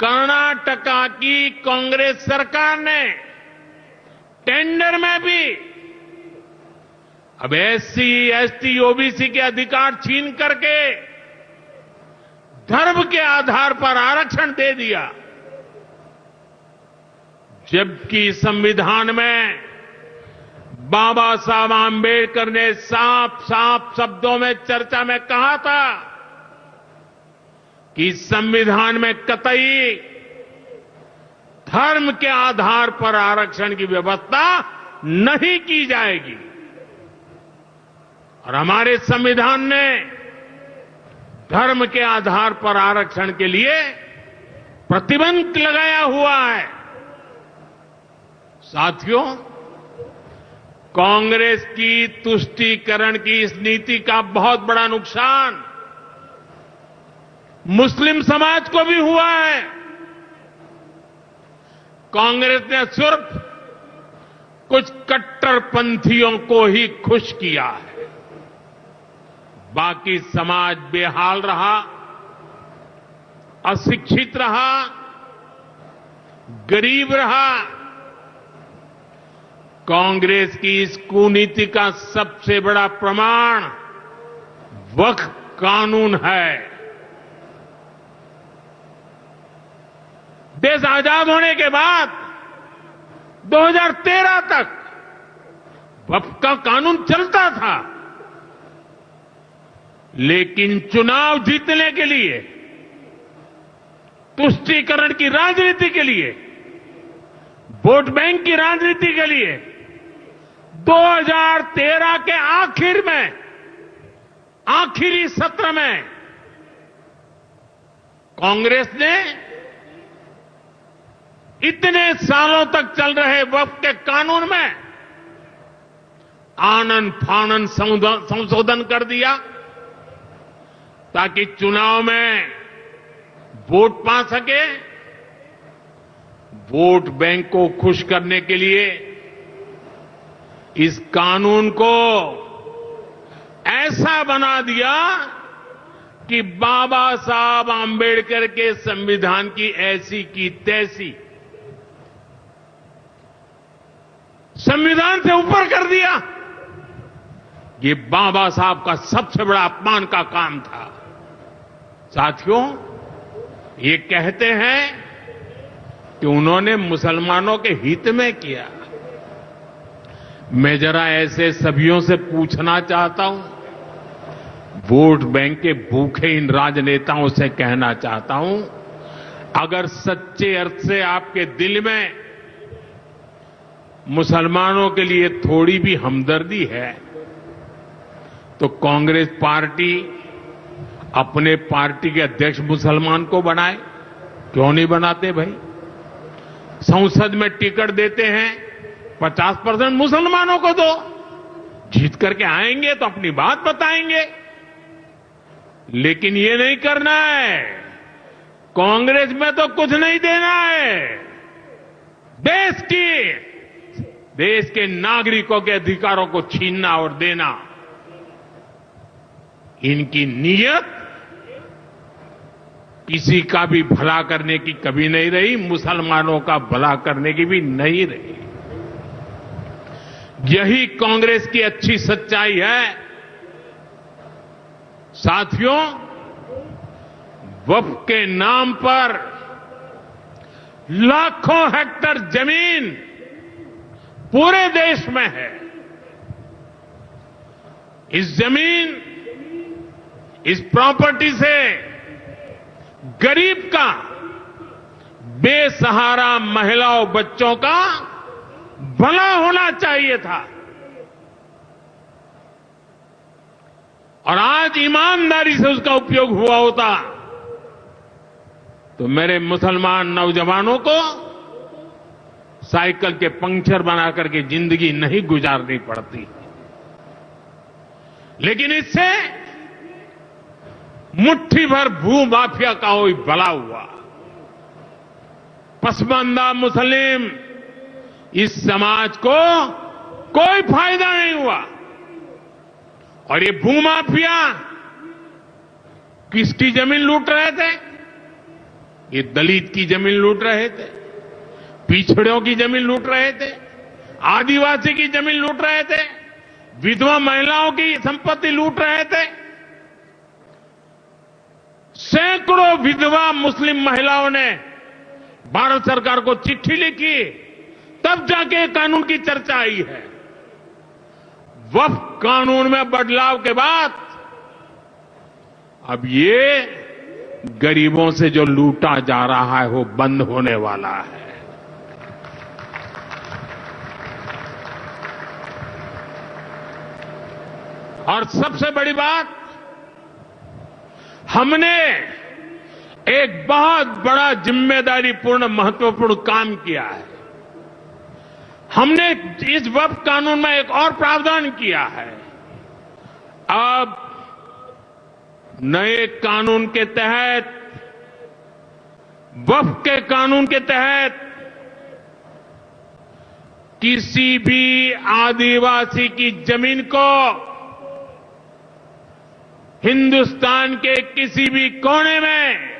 कर्नाटका की कांग्रेस सरकार ने टेंडर में भी अब एससी, एसटी, ओबीसी के अधिकार छीन करके धर्म के आधार पर आरक्षण दे दिया, जबकि संविधान में बाबा साहब आंबेडकर ने साफ साफ शब्दों में चर्चा में कहा था कि संविधान में कतई धर्म के आधार पर आरक्षण की व्यवस्था नहीं की जाएगी। और हमारे संविधान ने धर्म के आधार पर आरक्षण के लिए प्रतिबंध लगाया हुआ है। साथियों, कांग्रेस की तुष्टीकरण की इस नीति का बहुत बड़ा नुकसान मुस्लिम समाज को भी हुआ है। कांग्रेस ने सिर्फ कुछ कट्टरपंथियों को ही खुश किया है, बाकी समाज बेहाल रहा, अशिक्षित रहा, गरीब रहा। कांग्रेस की इस कुनीति का सबसे बड़ा प्रमाण वक्फ कानून है। देश आजाद होने के बाद 2013 तक वक्फ का कानून चलता था, लेकिन चुनाव जीतने के लिए, तुष्टीकरण की राजनीति के लिए, वोट बैंक की राजनीति के लिए 2013 के आखिर में, आखिरी सत्र में कांग्रेस ने इतने सालों तक चल रहे वक्फ के कानून में आनन फानन संशोधन कर दिया ताकि चुनाव में वोट पा सके। वोट बैंक को खुश करने के लिए इस कानून को ऐसा बना दिया कि बाबा साहब आंबेडकर के संविधान की ऐसी की तैसी संविधान से ऊपर कर दिया। ये बाबा साहब का सबसे बड़ा अपमान का काम था। साथियों, ये कहते हैं कि उन्होंने मुसलमानों के हित में किया। मैं जरा ऐसे सभियों से पूछना चाहता हूं, वोट बैंक के भूखे इन राजनेताओं से कहना चाहता हूं, अगर सच्चे अर्थ से आपके दिल में मुसलमानों के लिए थोड़ी भी हमदर्दी है तो कांग्रेस पार्टी अपने पार्टी के अध्यक्ष मुसलमान को बनाए। क्यों नहीं बनाते भाई? संसद में टिकट देते हैं, 50% मुसलमानों को दो, जीत करके आएंगे तो अपनी बात बताएंगे। लेकिन ये नहीं करना है। कांग्रेस में तो कुछ नहीं देना है। देश के नागरिकों के अधिकारों को छीनना और देना, इनकी नीयत किसी का भी भला करने की कभी नहीं रही, मुसलमानों का भला करने की भी नहीं रही। यही कांग्रेस की अच्छी सच्चाई है। साथियों, वक्फ के नाम पर लाखों हेक्टेयर जमीन पूरे देश में है। इस जमीन, इस प्रॉपर्टी से गरीब का, बेसहारा महिलाओं बच्चों का भला होना चाहिए था। और आज ईमानदारी से उसका उपयोग हुआ होता तो मेरे मुसलमान नौजवानों को साइकिल के पंक्चर बना करके जिंदगी नहीं गुजारनी पड़ती। लेकिन इससे मुट्ठी भर भू माफिया का कोई भला हुआ। पसमानदा मुस्लिम, इस समाज को कोई फायदा नहीं हुआ। और ये भूमाफिया किसकी जमीन लूट रहे थे? ये दलित की जमीन लूट रहे थे, पिछड़ों की जमीन लूट रहे थे, आदिवासी की जमीन लूट रहे थे, विधवा महिलाओं की संपत्ति लूट रहे थे। सैकड़ों विधवा मुस्लिम महिलाओं ने भारत सरकार को चिट्ठी लिखी, तब जाके कानून की चर्चा आई है। वक्फ कानून में बदलाव के बाद अब ये गरीबों से जो लूटा जा रहा है वो बंद होने वाला है। और सबसे बड़ी बात, हमने एक बहुत बड़ा जिम्मेदारीपूर्ण महत्वपूर्ण काम किया है। हमने इस वक्फ कानून में एक और प्रावधान किया है। अब नए कानून के तहत, वक्फ के कानून के तहत किसी भी आदिवासी की जमीन को हिंदुस्तान के किसी भी कोने में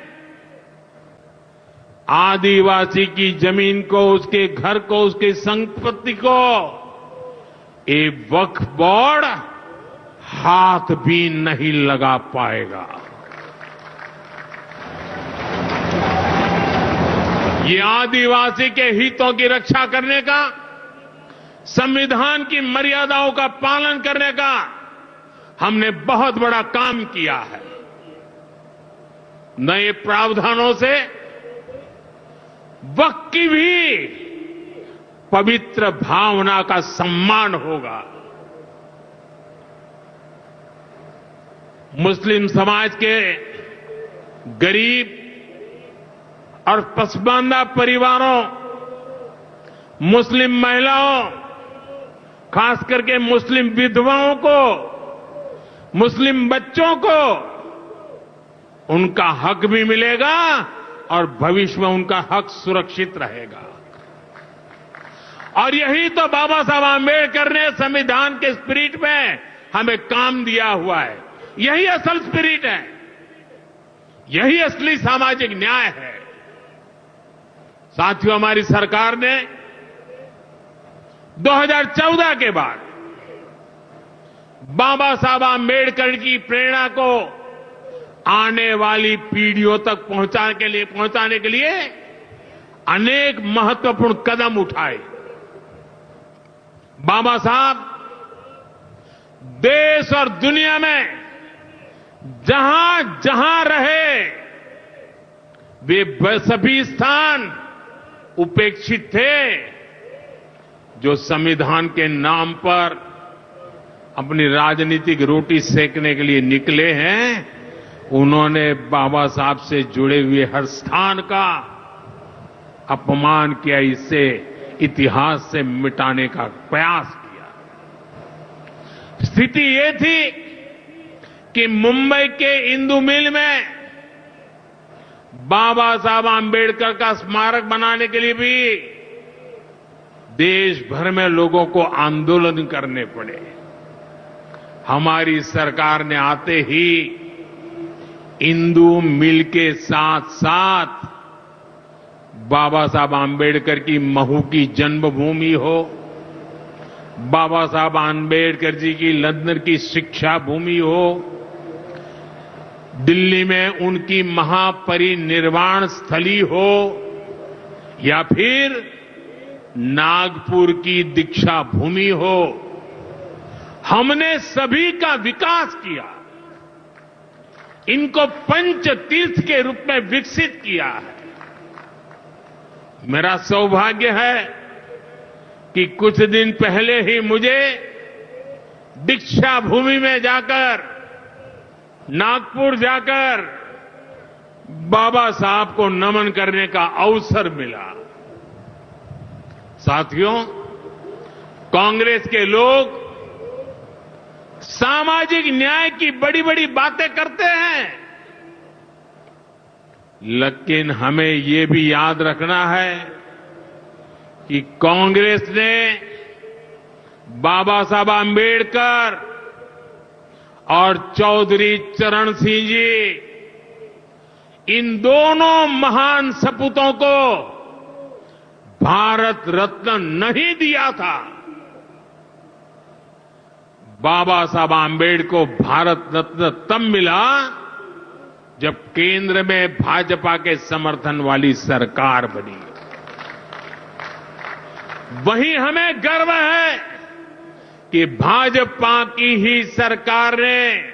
आदिवासी की जमीन को, उसके घर को, उसकी संपत्ति को एक वक्फ बोर्ड हाथ भी नहीं लगा पाएगा। ये आदिवासी के हितों की रक्षा करने का, संविधान की मर्यादाओं का पालन करने का हमने बहुत बड़ा काम किया है। नए प्रावधानों से वक्फ की भी पवित्र भावना का सम्मान होगा। मुस्लिम समाज के गरीब और पसमानदा परिवारों, मुस्लिम महिलाओं, खास करके मुस्लिम विधवाओं को, मुस्लिम बच्चों को उनका हक भी मिलेगा और भविष्य में उनका हक सुरक्षित रहेगा। और यही तो बाबा साहब आंबेडकर ने संविधान के स्पिरिट में हमें काम दिया हुआ है। यही असल स्पिरिट है, यही असली सामाजिक न्याय है। साथियों, हमारी सरकार ने 2014 के बाद बाबा साहब आंबेडकर की प्रेरणा को आने वाली पीढ़ियों तक पहुंचाने के लिए अनेक महत्वपूर्ण कदम उठाए। बाबा साहब देश और दुनिया में जहां जहां रहे, वे सभी स्थान उपेक्षित थे। जो संविधान के नाम पर अपनी राजनीतिक रोटी सेकने के लिए निकले हैं, उन्होंने बाबा साहब से जुड़े हुए हर स्थान का अपमान किया, इसे इतिहास से मिटाने का प्रयास किया। स्थिति ये थी कि मुंबई के इंदु मिल में बाबा साहब आंबेडकर का स्मारक बनाने के लिए भी देश भर में लोगों को आंदोलन करने पड़े। हमारी सरकार ने आते ही इंदु मिल के साथ साथ बाबा साहब आंबेडकर की महू की जन्मभूमि हो, बाबा साहब आंबेडकर जी की लंदन की शिक्षा भूमि हो, दिल्ली में उनकी महापरिनिर्वाण स्थली हो, या फिर नागपुर की दीक्षा भूमि हो, हमने सभी का विकास किया। इनको पंच तीर्थ के रूप में विकसित किया है। मेरा सौभाग्य है कि कुछ दिन पहले ही मुझे दीक्षा भूमि में जाकर, नागपुर जाकर बाबा साहब को नमन करने का अवसर मिला। साथियों, कांग्रेस के लोग सामाजिक न्याय की बड़ी बड़ी बातें करते हैं, लेकिन हमें ये भी याद रखना है कि कांग्रेस ने बाबा साहब आंबेडकर और चौधरी चरण सिंह जी, इन दोनों महान सपूतों को भारत रत्न नहीं दिया था। बाबा साहब आम्बेडकर को भारत रत्न तब मिला जब केंद्र में भाजपा के समर्थन वाली सरकार बनी। वहीं हमें गर्व है कि भाजपा की ही सरकार ने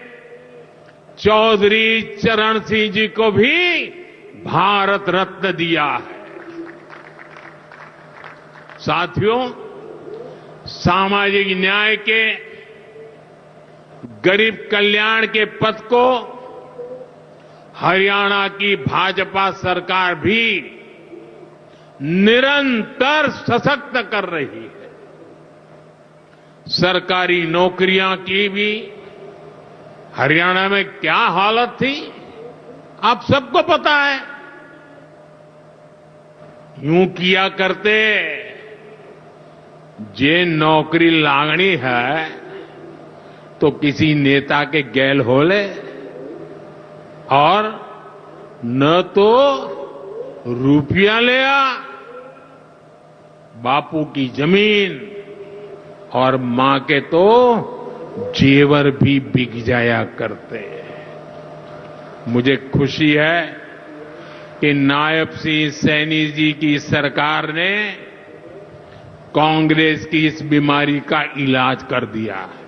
चौधरी चरण सिंह जी को भी भारत रत्न दिया है। साथियों, सामाजिक न्याय के, गरीब कल्याण के पथ को हरियाणा की भाजपा सरकार भी निरंतर सशक्त कर रही है। सरकारी नौकरियां की भी हरियाणा में क्या हालत थी, आप सबको पता है। यूं किया करते, जे नौकरी लागनी है तो किसी नेता के गैल हो ले, और न तो रुपया ले आ, बापू की जमीन और मां के तो जेवर भी बिक जाया करते हैं। मुझे खुशी है कि नायब सिंह सैनी जी की सरकार ने कांग्रेस की इस बीमारी का इलाज कर दिया है।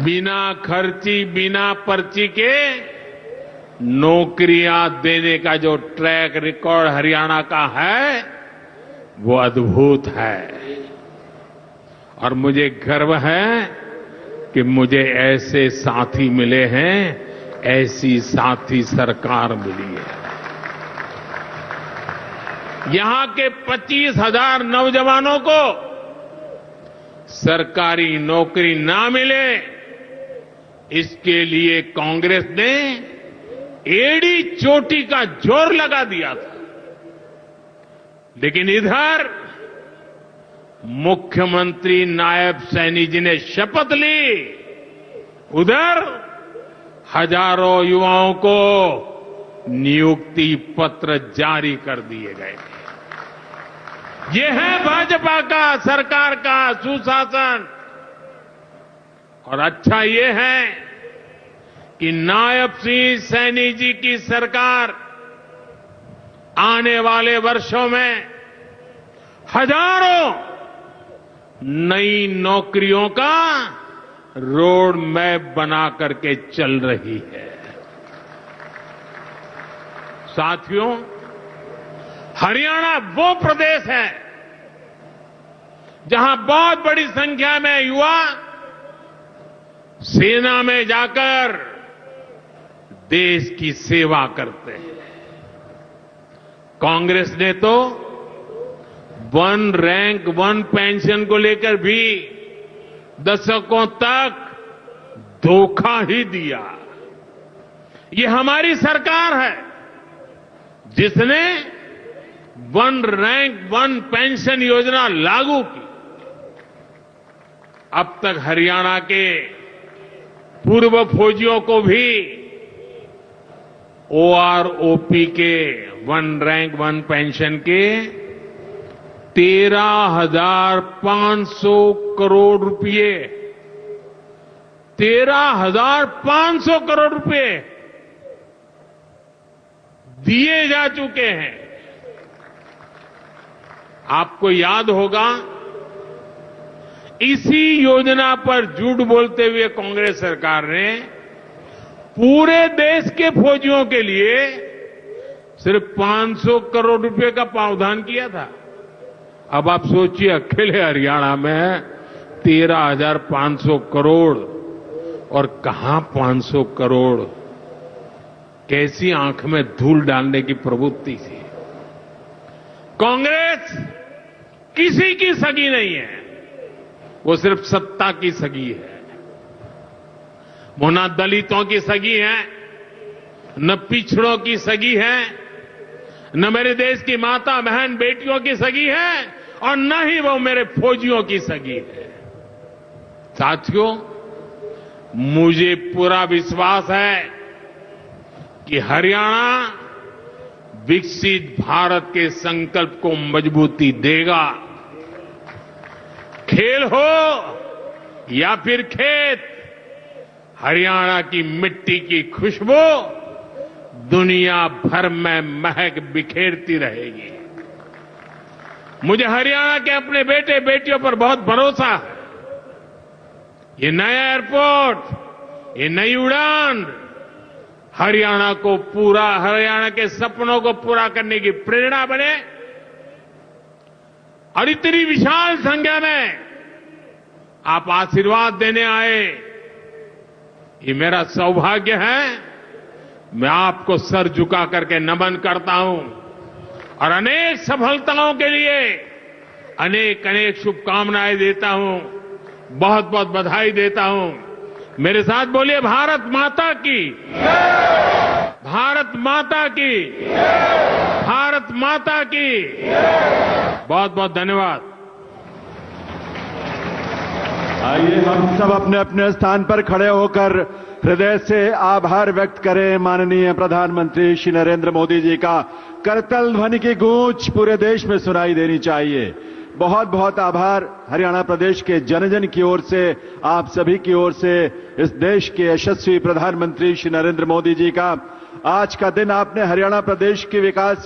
बिना खर्ची, बिना पर्ची के नौकरियां देने का जो ट्रैक रिकॉर्ड हरियाणा का है वो अद्भुत है। और मुझे गर्व है कि मुझे ऐसे साथी मिले हैं, ऐसी साथी सरकार मिली है। यहां के 25,000 नौजवानों को सरकारी नौकरी ना मिले, इसके लिए कांग्रेस ने एड़ी चोटी का जोर लगा दिया था। लेकिन इधर मुख्यमंत्री नायब सैनी जी ने शपथ ली, उधर हजारों युवाओं को नियुक्ति पत्र जारी कर दिए गए। ये है भाजपा का, सरकार का सुशासन। और अच्छा ये है कि नायब सिंह सैनी जी की सरकार आने वाले वर्षों में हजारों नई नौकरियों का रोड मैप बना करके चल रही है। साथियों, हरियाणा वो प्रदेश है जहां बहुत बड़ी संख्या में युवा सेना में जाकर देश की सेवा करते हैं। कांग्रेस ने तो वन रैंक वन पेंशन को लेकर भी दशकों तक धोखा ही दिया। ये हमारी सरकार है जिसने वन रैंक वन पेंशन योजना लागू की। अब तक हरियाणा के पूर्व फौजियों को भी ओआरओपी के वन रैंक वन पेंशन के 13,500 करोड़ रुपए 13,500 करोड़ रुपए दिए जा चुके हैं। आपको याद होगा, इसी योजना पर झूठ बोलते हुए कांग्रेस सरकार ने पूरे देश के फौजियों के लिए सिर्फ 500 करोड़ रुपए का प्रावधान किया था। अब आप सोचिए, अकेले हरियाणा में 13,500 करोड़, और कहां 500 करोड़, कैसी आंख में धूल डालने की प्रवृत्ति थी। कांग्रेस किसी की सगी नहीं है, वो सिर्फ सत्ता की सगी है। वो न दलितों की सगी है, न पिछड़ों की सगी है, न मेरे देश की माता बहन बेटियों की सगी है, और न ही वो मेरे फौजियों की सगी है। साथियों, मुझे पूरा विश्वास है कि हरियाणा विकसित भारत के संकल्प को मजबूती देगा। खेल हो या फिर खेत, हरियाणा की मिट्टी की खुशबू दुनिया भर में महक बिखेरती रहेगी। मुझे हरियाणा के अपने बेटे बेटियों पर बहुत भरोसा है। ये नया एयरपोर्ट, ये नई उड़ान हरियाणा के सपनों को पूरा करने की प्रेरणा बने और इतनी विशाल संख्या में आप आशीर्वाद देने आए, ये मेरा सौभाग्य है। मैं आपको सर झुका करके नमन करता हूं और अनेक सफलताओं के लिए अनेक अनेक शुभकामनाएं देता हूं, बहुत बहुत बधाई देता हूं। मेरे साथ बोलिए भारत माता की, भारत माता की, भारत माता की। बहुत बहुत धन्यवाद। आइए हम सब अपने अपने स्थान पर खड़े होकर हृदय से आभार व्यक्त करें माननीय प्रधानमंत्री श्री नरेंद्र मोदी जी का। करतल ध्वनि की गूंज पूरे देश में सुनाई देनी चाहिए। बहुत बहुत आभार हरियाणा प्रदेश के जन जन की ओर से, आप सभी की ओर से, इस देश के यशस्वी प्रधानमंत्री श्री नरेंद्र मोदी जी का। आज का दिन आपने हरियाणा प्रदेश के विकास